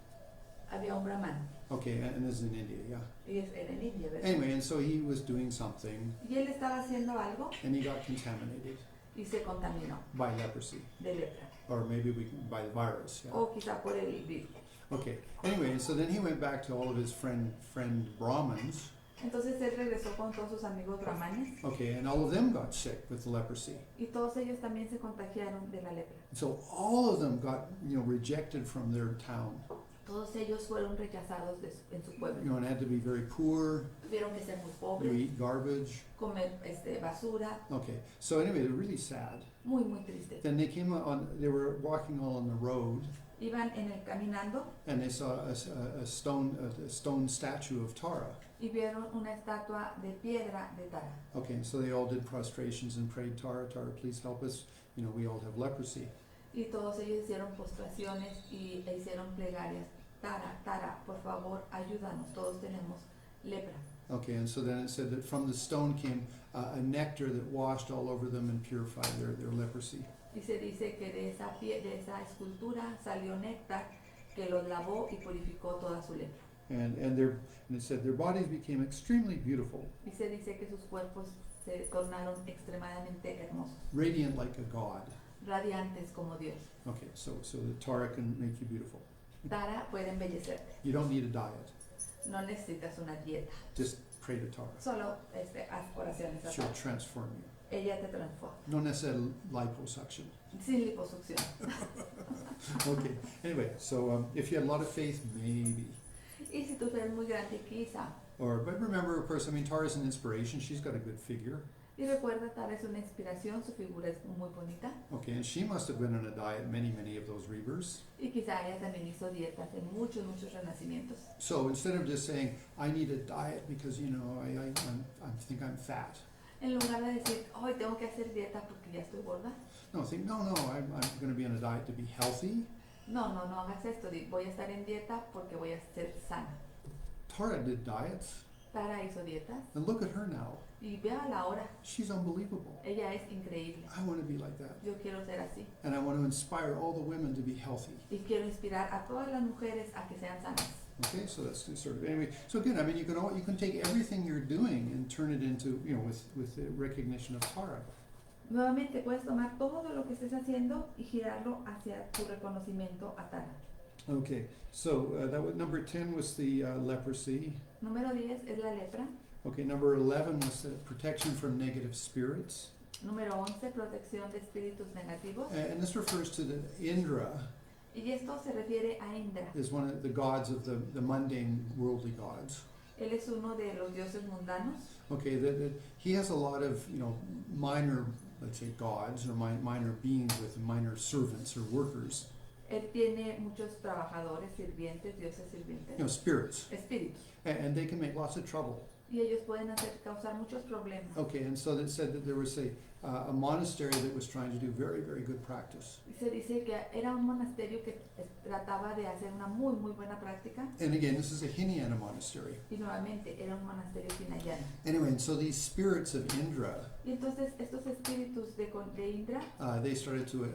había un brahman. Okay, and this is in India, yeah. Y era en India, ¿verdad? Anyway, and so he was doing something, Y él estaba haciendo algo and he got contaminated y se contaminó by leprosy, de lepra. or maybe by the virus. Yeah. O quizá por el virus. Okay. Anyway, and so then he went back to all of his friend Brahmins. Entonces él regresó con todos sus amigos brahmanes Okay, and all of them got sick with leprosy. y todos ellos también se contagiaron de la lepra. So all of them got rejected from their town. Todos ellos fueron rechazados en su pueblo. And had to be very poor. Tuvieron que ser muy You pobres, eat garbage. comer basura, Okay. So anyway, they're really sad. muy tristes. Then they came they were walking all on the road, Iban caminando and they saw a stone statue of Tara. y vieron una estatua de piedra de Tara. Okay, so they all did prostrations and prayed, Tara, please help us. We all have leprosy. Y todos ellos hicieron postraciones y hicieron plegarias. Tara, por favor, ayúdanos, todos tenemos lepra. Okay, and so then it said that from the stone came a nectar that washed all over them and purified their leprosy. Y se dice que de esa escultura salió néctar que los lavó y purificó toda su lepra. And it said their bodies became extremely beautiful, Y se dice que sus cuerpos se tornaron extremadamente hermosos, radiant like a god. radiantes como Dios. Okay, so the Tara can make you beautiful. Tara puede embellecerte. You don't need a diet. No necesitas una dieta. Just pray to Tara. Solo haz oraciones a She'll Tara. transform you. Ella te transforma. No necessarily liposuction. Sin liposucción. Okay, anyway, so if you had a lot of faith, maybe. Y si tu fe es muy grande, quizá. But remember, of course, Tara's an inspiration. She's got a good figure. Y recuerda, Tara es una inspiración, su figura es muy bonita. Okay, and she must have been on a diet many of those rebirths. Y quizá ella también hizo dietas en muchos renacimientos. So instead of just saying, I need a diet because, I think I'm fat. En lugar de decir, hoy tengo que hacer dieta porque ya estoy gorda. No, think, no, I'm going to be on a diet to be healthy. No hagas esto. Voy a estar en dieta porque voy a ser sana. Tara did diets, Tara hizo dietas. and look at her now. Y vea la hora. She's unbelievable. Ella es increíble. I want to be like that. Yo quiero ser así. And I want to inspire all the women to be healthy. Y quiero inspirar a todas las mujeres a que sean sanas. Okay, so that's sort of, anyway, so again, you can take everything you're doing and turn it into, with the recognition of Tara. Nuevamente puedes tomar todo lo que estés haciendo y girarlo hacia tu reconocimiento a Tara. Okay, so that was number 10 was the leprosy. Número 10 es la lepra. Okay, number 11 was the protection from negative spirits. Número 11, protección de espíritus negativos. And this refers to the Indra, Y esto se refiere a Indra. is one of the gods of the mundane worldly gods. Él es uno de los dioses mundanos. Okay, he has a lot of, minor, let's say, gods or minor beings with minor servants or workers, Él tiene muchos trabajadores, sirvientes, dioses sirvientes, spirits, espíritus. and they can make lots of trouble. Y ellos pueden causar muchos problemas. Okay, and so it said that there was a monastery that was trying to do very, very good practice. Y se dice que era un monasterio que trataba de hacer una muy, muy buena práctica. And again, this is a Hinayana monastery. Y nuevamente era un monasterio hinayana. Anyway, and so these spirits of Indra, Y entonces estos espíritus de Indra they started to,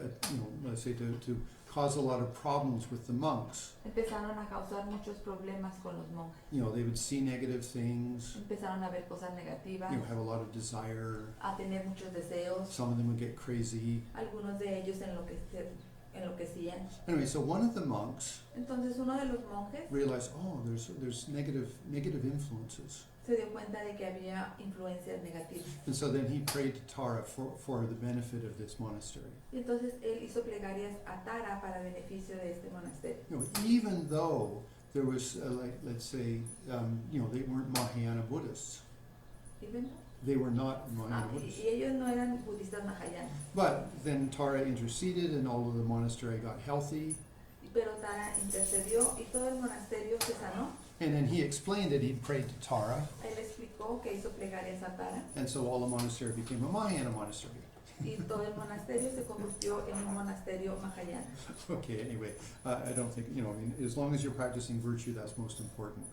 let's say, to cause a lot of problems with the monks. empezaron a causar muchos problemas con los monjes. They would see negative things, Empezaron a ver cosas negativas, have a lot of desire. a tener muchos deseos. Some of them would get crazy. Algunos de ellos enloquecían. Anyway, so one of the monks Entonces uno de los monjes realized, oh, there's negative influences. se dio cuenta de que había influencias negativas. And so then he prayed to Tara for the benefit of this monastery. Y entonces él hizo plegarias a Tara para beneficio de este monasterio. Even though there was, let's say, they weren't Mahayana Buddhists. ¿Entienden? They were not Mahayana Buddhists. Y ellos no eran budistas mahayanas. But then Tara interceded and all of the monastery got healthy. Pero Tara intercedió y todo el monasterio se sanó. And then he explained that he'd prayed to Tara. Él explicó que hizo plegarias a Tara And so all the monastery became a Mahayana monastery. y todo el monasterio se convirtió en un monasterio mahayana. Okay, anyway, I don't think, as long as you're practicing virtue, that's most important.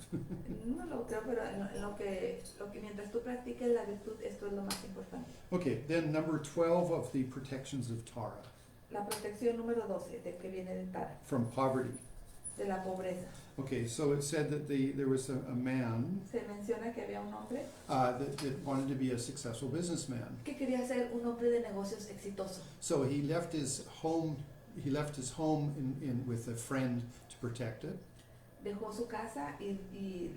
No lo creo, pero en lo que mientras tú practiques la virtud, esto es lo más importante. Okay, then number 12 of the protections of Tara, La protección número 12 del que viene de Tara, from poverty. de la pobreza. Okay, so it said that there was a man Se menciona que había un hombre that wanted to be a successful businessman. que quería ser un hombre de negocios exitoso. So he left his home with a friend to protect it, Dejó su casa y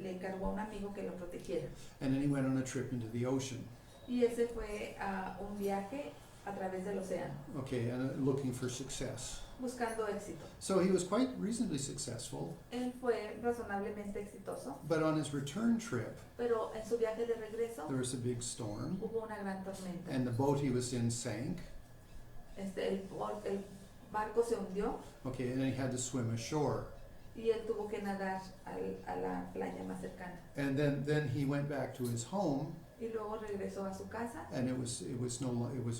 le encargó a un amigo que lo protegiera. and then he went on a trip into the ocean. Y él se fue a un viaje a través del océano, Okay, and looking for success. buscando éxito. So he was quite reasonably successful, Él fue razonablemente exitoso, but on his return trip, pero en su viaje de regreso there was a big storm, hubo una gran tormenta. and the boat he was in sank. El barco se hundió Okay, and then he had to swim ashore. y él tuvo que nadar a la playa más cercana. And then he went back to his home, Y luego regresó a su casa and it was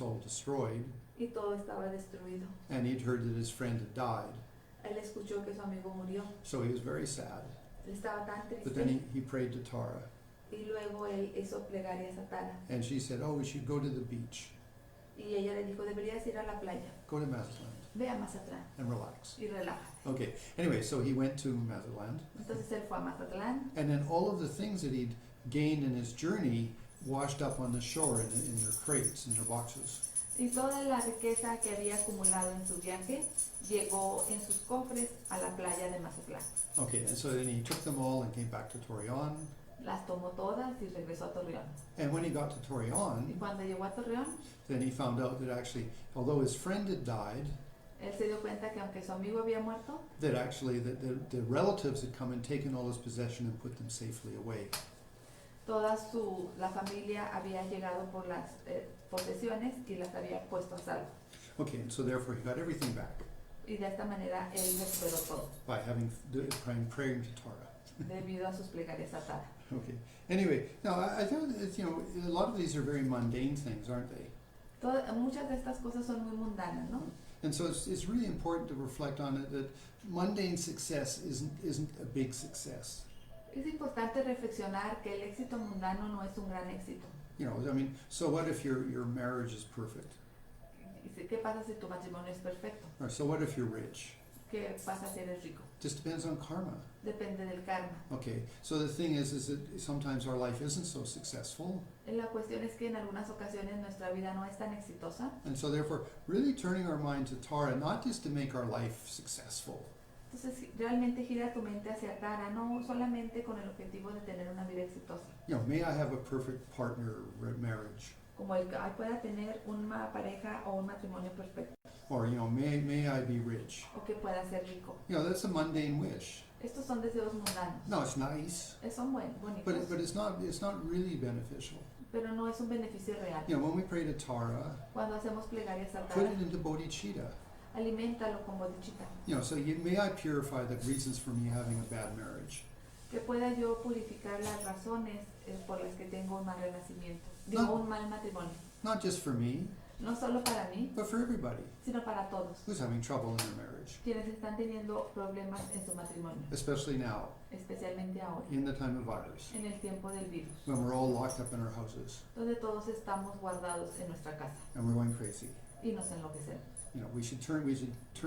all destroyed. y todo estaba destruido. And he'd heard that his friend had died, Él escuchó que su amigo murió. so he was very sad. Él estaba tan But then triste he prayed to Tara, y luego él hizo plegarias a Tara. and she said, "Oh, we should go to the beach, Y ella le dijo, deberías ir a la playa, go to Mazatlan, ve a Mazatlán and relax." y relájate. Okay. Anyway, so he went to Mazatlan, Entonces él fue a Mazatlán and then all of the things that he'd gained in his journey washed up on the shore in their crates, in their boxes. y toda la riqueza que había acumulado en su viaje llegó en sus cofres a la playa de Mazatlán. Okay, and so then he took them all and came back to Torreon. Las tomó todas y regresó a Torreón. And when he got to Y Torreon, cuando llegó a Torreón, then he found out that actually, although his friend had died, él se dio cuenta que aunque su amigo había muerto, that actually the relatives had come and taken all his possession and put them safely away. la familia había llegado por las posesiones y las había puesto a salvo. Okay, and so therefore he got everything back Y de esta manera él recuperó todo, by praying to Tara. debido a sus plegarias a Tara. Okay. Anyway, now I thought that, a lot of these are very mundane things, aren't they? Muchas de estas cosas son muy mundanas, ¿no? And so it's really important to reflect on it that mundane success isn't a big success. Es importante reflexionar que el éxito mundano no es un gran éxito. So what if your marriage is perfect? ¿Qué pasa si tu matrimonio es perfecto? Or so what if you're rich? ¿Qué pasa si eres rico? Just depends on karma. Depende del karma. Okay, so the thing is that sometimes our life isn't so successful, La cuestión es que en algunas ocasiones nuestra vida no es tan exitosa. and so therefore really turning our mind to Tara, not just to make our life successful, Entonces realmente gira tu mente hacia Tara, no solamente con el objetivo de tener una vida exitosa. you know, may I have a perfect partner marriage, Como el que ay, pueda tener una pareja o un matrimonio perfecto. or you know, may I be rich. O que pueda ser rico. You know, that's a mundane wish. Estos son deseos mundanos. No, it's nice, Son bonitos, but it's not really beneficial. pero no es un beneficio real. You know, when we pray to Tara, Cuando hacemos plegarias a put Tara, it into bodhicitta. aliméntalo con bodichita. You know, so may I purify the reasons for me having a bad marriage. Que pueda yo purificar las razones por las que tengo un mal renacimiento. No. Digo, un mal matrimonio. Not just for me, No solo para mí, but for everybody sino para todos. who's having trouble in their marriage, Quienes están teniendo problemas en su matrimonio. especially now, Especialmente ahora, in the time of virus, en el tiempo del virus. when we're all locked up in our houses Donde todos estamos guardados en nuestra casa. and we're going crazy. Y nos enloquecemos. You know, we should turn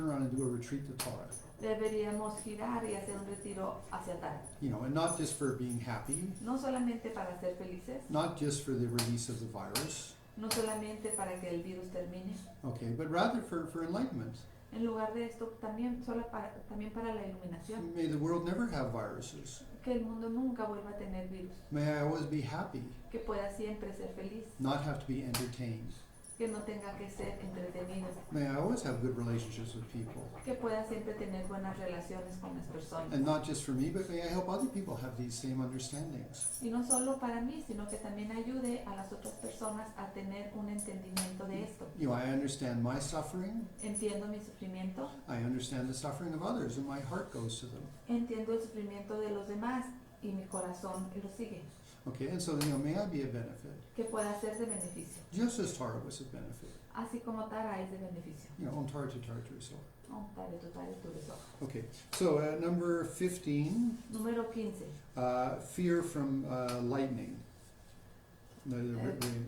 around and do a retreat to Tara. Deberíamos girar y hacer un retiro hacia Tara. You know, and not just for being happy, No solamente para ser felices, not just for the release of the virus, no solamente para que el virus termine. okay, but rather for enlightenment. En lugar de esto, también para la iluminación. May the world never have viruses. Que el mundo nunca vuelva a tener virus. May I always be happy, Que pueda siempre ser feliz. not have to be entertained. Que no tenga que ser entretenido. May I always have good relationships with people. Que pueda siempre tener buenas relaciones con las personas. And not just for me, but may I help other people have these same understandings. Y no solo para mí, sino que también ayude a las otras personas a tener un entendimiento de esto. You know, I understand my suffering. Entiendo mi sufrimiento, I understand the suffering of others, and my heart goes to them. entiendo el sufrimiento de los demás y mi corazón lo sigue. Okay, and so, you know, may I be a benefit, Que pueda ser de beneficio. just as Tara was a benefit. Así como Tara es de beneficio. You know, Om Tara to Tara to Resort. Oh, Tare, tu Tare, tu Resort. Okay, so number 15, Número 15. fear from lightning.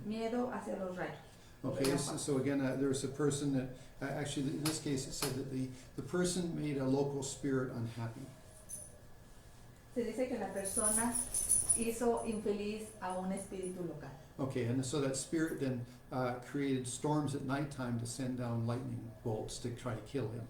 Miedo hacia los rayos. Okay, so again, there was a person that, actually in this case it said that the person made a local spirit unhappy. Se dice que la persona hizo infeliz a un espíritu local. Okay, and so that spirit then created storms at nighttime to send down lightning bolts to try to kill him.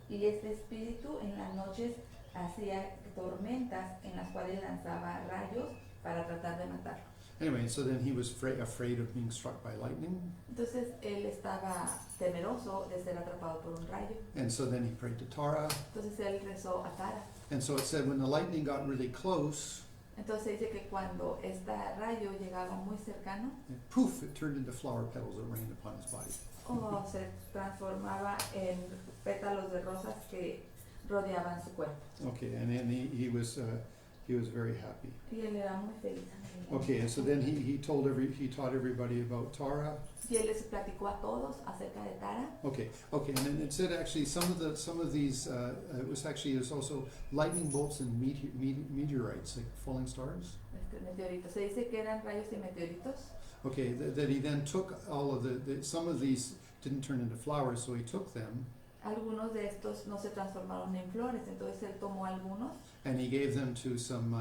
Y este espíritu en las noches hacía tormentas en las cuales lanzaba rayos para tratar de matarlo. Anyway, so then he was afraid of being struck by lightning, Entonces él estaba temeroso de ser atrapado por un rayo. and so then he prayed to Tara. Entonces él rezó a Tara. And so it said when the lightning got really close, Entonces dice que cuando este rayo llegaba muy cercano, poof, it turned into flower petals that rained upon his body. o se transformaba en pétalos de rosas que rodeaban su cuerpo. Okay, and then he was very happy. Y él era muy feliz. Okay, and so then he taught everybody about Tara. Y él les platicó a todos acerca de Tara. Okay, and then it said actually some of these it was also lightning bolts and meteorites, like falling stars. Meteoritos. Se dice que eran rayos y meteoritos. Okay, that he then took all of some of these didn't turn into flowers, so he took them Algunos de estos no se transformaron en flores, entonces él tomó algunos and he gave them to some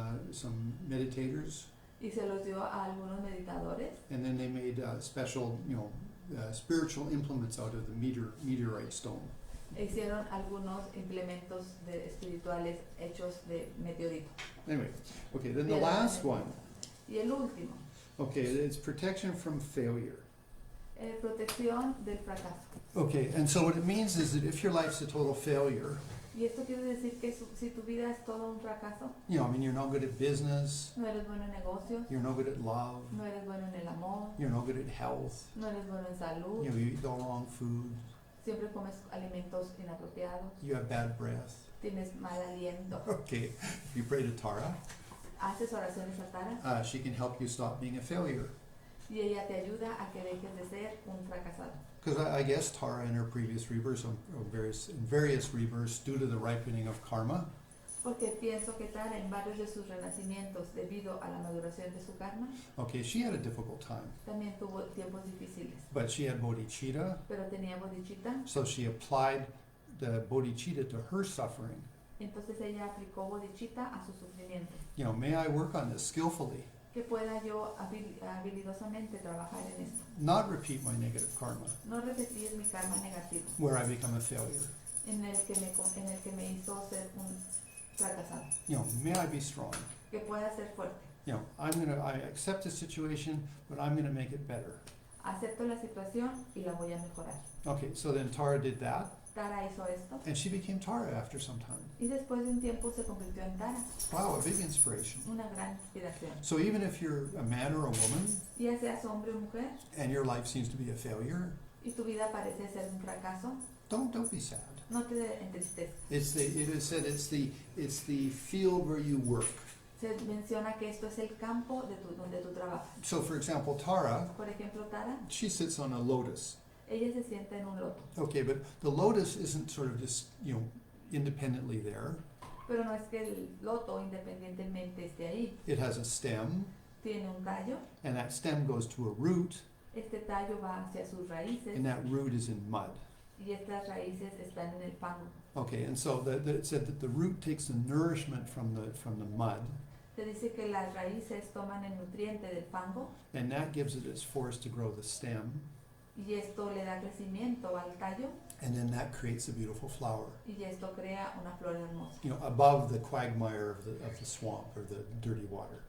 meditators, y se los dio a algunos meditadores. and then they made special, spiritual implements out of the meteorite stone. E hicieron algunos implementos espirituales hechos de meteorito. Anyway, okay, then the Piedra de last meteorito. one, Y el último, okay, it's protection from failure. protección del fracaso. Okay, and so what it means is that if your life's a total failure, Y esto quiere decir que si tu vida es todo un fracaso, you're no good at business, no eres bueno en negocios, you're no good at love, no eres bueno en el amor, you're no good at health, no eres bueno en salud, you eat the wrong food, siempre comes alimentos inapropiados, you have bad breath. tienes mal aliento. Okay, if you pray to Tara, Haces oraciones a Tara she can help you stop being a failure. y ella te ayuda a que dejes de ser un fracasado. Because I guess Tara in her previous rebirths, in various rebirths, due to the ripening of karma, Porque pienso que Tara en varios de sus renacimientos, debido a la maduración de su karma, okay, she had a difficult time. también tuvo tiempos difíciles. But she had bodhicitta, Pero tenía bodichita, so she applied the bodhicitta to her suffering. Entonces ella aplicó bodhicitta a su sufrimiento. You know, may I work on this skillfully, Que pueda yo habilidosamente trabajar en esto. not repeat my negative karma, No repetir mi karma negativo, where I become a failure. en el que me hizo ser un fracasado. You know, may I be strong. Que pueda ser fuerte. You know, I accept the situation, but I'm gonna make it better. Acepto la situación y la voy a mejorar. Okay, so then Tara did that, Tara hizo esto and she became Tara after some time. y después de un tiempo se convirtió en Tara, Wow, a big inspiration. una gran inspiración. So even if you're a man or a woman, Ya seas hombre o mujer and your life seems to be a failure, y tu vida parece ser un fracaso, don't be sad. no te entristezcas. It is said it's the field where you work. Se menciona que esto es el campo donde tú trabajas. So for example, Tara, Por ejemplo, Tara, she sits on a lotus. ella se sienta en un loto, Okay, but the lotus isn't sort of just, you know, independently there. pero no es que el loto independientemente esté ahí. It has a stem, Tiene un tallo, and that stem goes to a root, este tallo va hacia sus raíces and that root is in mud. y estas raíces están en el fango. Okay, and so it said that the root takes the nourishment from the mud, Se dice que las raíces toman el nutriente del fango and that gives it its force to grow the stem, y esto le da crecimiento al tallo and then that creates a beautiful flower. y esto crea una flor hermosa You know, above the quagmire of the swamp or the dirty water.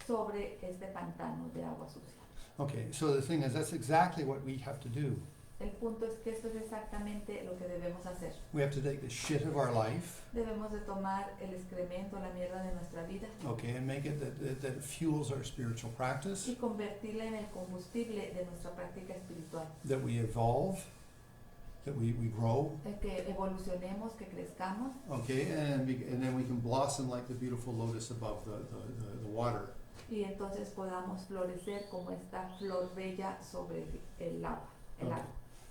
sobre este pantano de agua sucia. Okay, so the thing is, that's exactly what we have to do. El punto es que esto es exactamente lo que debemos hacer. We have to take the shit of our life, Debemos de tomar el excremento, la mierda de nuestra vida okay, and make it that it fuels our spiritual practice, y convertirla en el combustible de nuestra práctica espiritual. that we evolve, that we grow, Que evolucionemos, que crezcamos okay, and then we can blossom like the beautiful lotus above the water. y entonces podamos florecer como esta flor bella sobre el agua.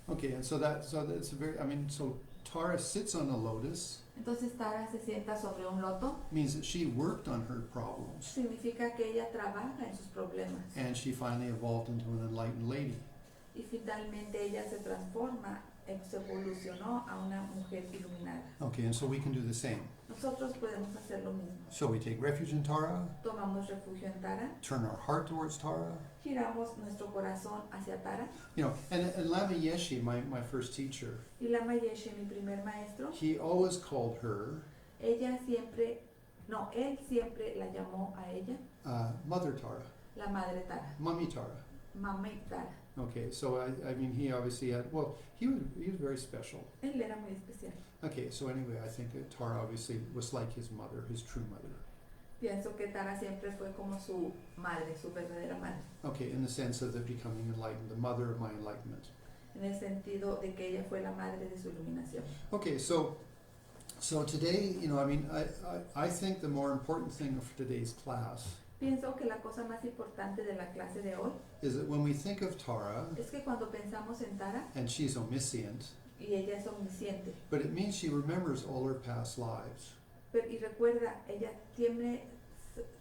Okay, and so that's a very, so Tara sits on a lotus, Entonces Tara se sienta sobre un loto, means that she worked on her problems, significa que ella trabaja en sus problemas and she finally evolved into an enlightened lady. y finalmente ella se transforma, se evolucionó a una mujer iluminada. Okay, and so we can do the same. Nosotros podemos hacer lo mismo. So we take refuge in Tara, Tomamos refugio en Tara, turn our heart towards Tara. giramos nuestro corazón hacia Tara You know, and Lama Yeshe, my first teacher, y Lama Yeshe, mi primer maestro, he always called her él siempre la llamó a ella Mother Tara, la Madre Tara, Mummy Tara. Mami Tara. Okay, so he obviously had, he was very special. Él era muy especial. Okay, so anyway, I think that Tara obviously was like his mother, his true mother. Pienso que Tara siempre fue como su madre, su verdadera madre, Okay, in the sense of the becoming enlightened, the mother of my enlightenment. en el sentido de que ella fue la madre de su iluminación. Okay, so today, I think the more important thing of today's class Pienso que la cosa más importante de la clase de hoy is that when we think of Tara, es que cuando pensamos en Tara, and she's omniscient, y ella es omnisciente, but it means she remembers all her past lives. y ella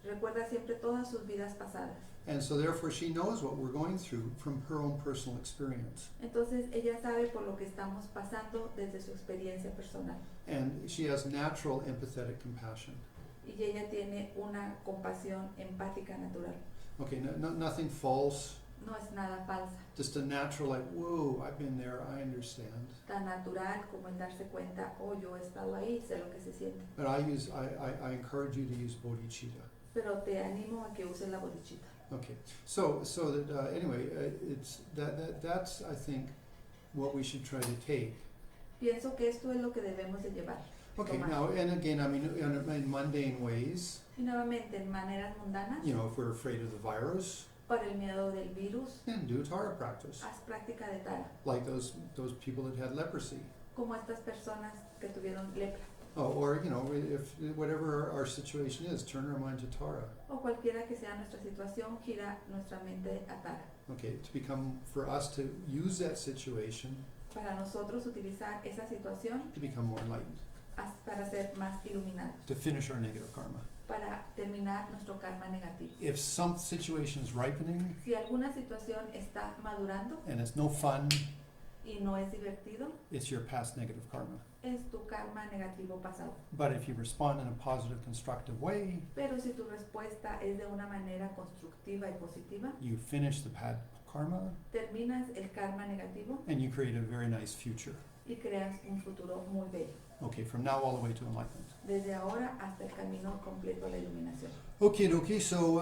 recuerda siempre todas sus vidas pasadas. And so therefore she knows what we're going through from her own personal experience. Entonces ella sabe por lo que estamos pasando desde su experiencia personal. And she has natural empathetic compassion. Y ella tiene una compasión empática natural. Okay, nothing false, No es nada falsa, just a natural like, whoa, I've been there, I understand. tan natural como en darse cuenta, oh, yo he estado ahí, sé lo que se siente. But I encourage you to use bodhicitta. Pero te animo a que uses la bodhicitta. Okay, so that anyway, it's that's I think what we should try to take. Pienso que esto es lo que debemos de llevar. Okay, tomar. now and again, in mundane ways, Y nuevamente, en maneras mundanas, if we're afraid of the virus, por el miedo del virus, then do Tara practice, haz práctica de Tara, like those people that had leprosy. como estas personas que tuvieron lepra. Oh, or if whatever our situation is, turn our mind to Tara. O cualquiera que sea nuestra situación, gira nuestra mente a Tara. Okay, for us to use that situation Para nosotros utilizar esa situación to become more enlightened, para ser más iluminados, to finish our negative karma. para terminar nuestro karma negativo. If some situation is ripening Si alguna situación está madurando and it's no fun, y no es divertido, it's your past negative karma. es karma negativo pasado. But if you respond in a positive, constructive way, Pero si tu respuesta es de una manera constructiva y positiva, you finish the bad karma terminas el karma negativo and you create a very nice future. y creas un futuro muy bello. Okay, from now all the way to enlightenment. Desde ahora hasta el camino completo a la iluminación. Okay, so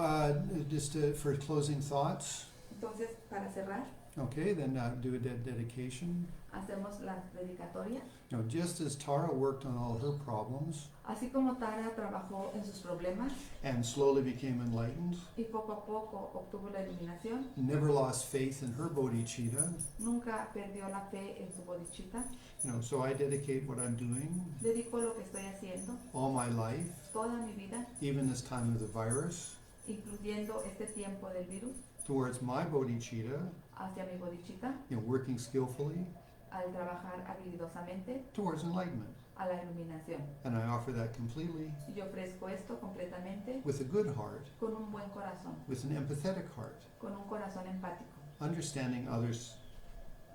just for closing thoughts, Entonces, para cerrar, okay, then do a dedication. hacemos la dedicatoria. You know, just as Tara worked on all her problems Así como Tara trabajó en sus problemas and slowly became enlightened, y poco a poco obtuvo la iluminación, never lost faith in her bodhicitta, nunca perdió la fe en su bodhicitta. you know, so I dedicate what I'm doing Dedico lo que estoy haciendo, all my life, toda mi vida, even this time of the virus, incluyendo este tiempo del virus, towards my bodhicitta, hacia mi bodhicitta, you know, working skillfully al trabajar habilidosamente towards enlightenment. a la iluminación. And I offer that completely Y yo ofrezco esto completamente with a good heart, con un buen corazón, with an empathetic heart, con un corazón empático, understanding others,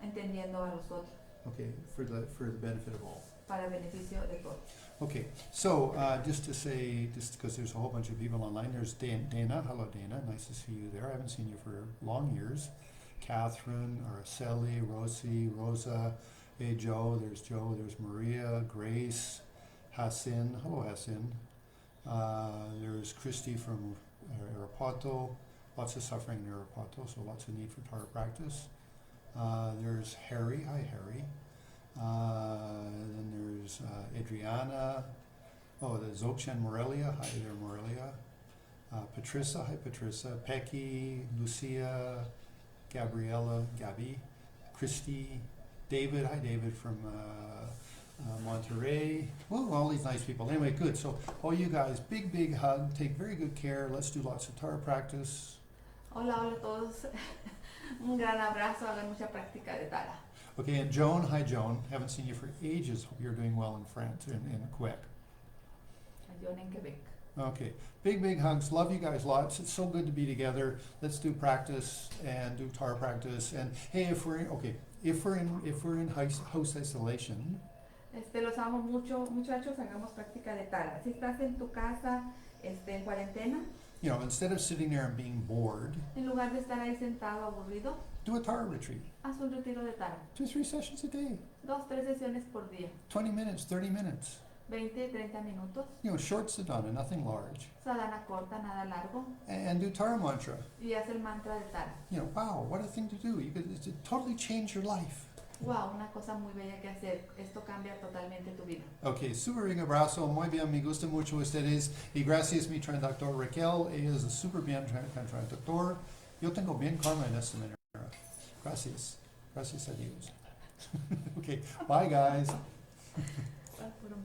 entendiendo a los otros, okay, for the benefit of all. para beneficio de todos. Okay, so just to say, just because there's a whole bunch of people online, there's Dana. Hello, Dana. Nice to see you there. I haven't seen you for long years. Catherine, Araceli, Rosie, Rosa, hey Joe. There's Maria, Grace, Hassan. Hello, Hassan. There's Christy from Irapuato. Lots of suffering in Irapuato, so lots of need for Tara practice. There's Harry. Hi, Harry. Then there's Adriana. Oh, there's Zokshan Morelia. Hi there, Morelia. Patricia. Hi, Patricia. Pecky, Lucia, Gabriella, Gabby, Christy, David. Hi, David from Monterey. Well, all these nice people. Anyway, good. So, all you guys, big hug. Take very good care. Let's do lots of Tara practice. Hola a todos. Un gran abrazo. Hagan mucha práctica de Tara. Okay, and Joan. Hi, Joan. Haven't seen you for ages. Hope you're doing well in France, in Quebec. Yo en Quebec. Okay, big hugs. Love you guys lots. It's so good to be together. Let's do practice and do Tara practice. And hey, if we're in house isolation, Los amo mucho, muchachos. Hagamos práctica de Tara. Si estás en tu casa, en cuarentena, you know, instead of sitting there and being bored, en lugar de estar ahí sentado aburrido, do a Tara retreat. haz un retiro de Tara. 2-3 sessions a day. 2-3 sesiones por día. 20 minutes, 30 minutes. 20-30 minutos. You know, short sadhana, nothing large. Sadhana corta, nada largo. And do Tara mantra. Y haz el mantra de Tara. You know, wow, what a thing to do. You could totally change your life. Wow, una cosa muy bella que hacer. Esto cambia totalmente tu vida. Ok, super bien abrazo, muy bien, me gusta mucho ustedes y gracias mi traductor Raquel, ella es super bien traductor. Yo tengo bien karma en esta manera. Gracias a Dios. Ok, bye guys. Por un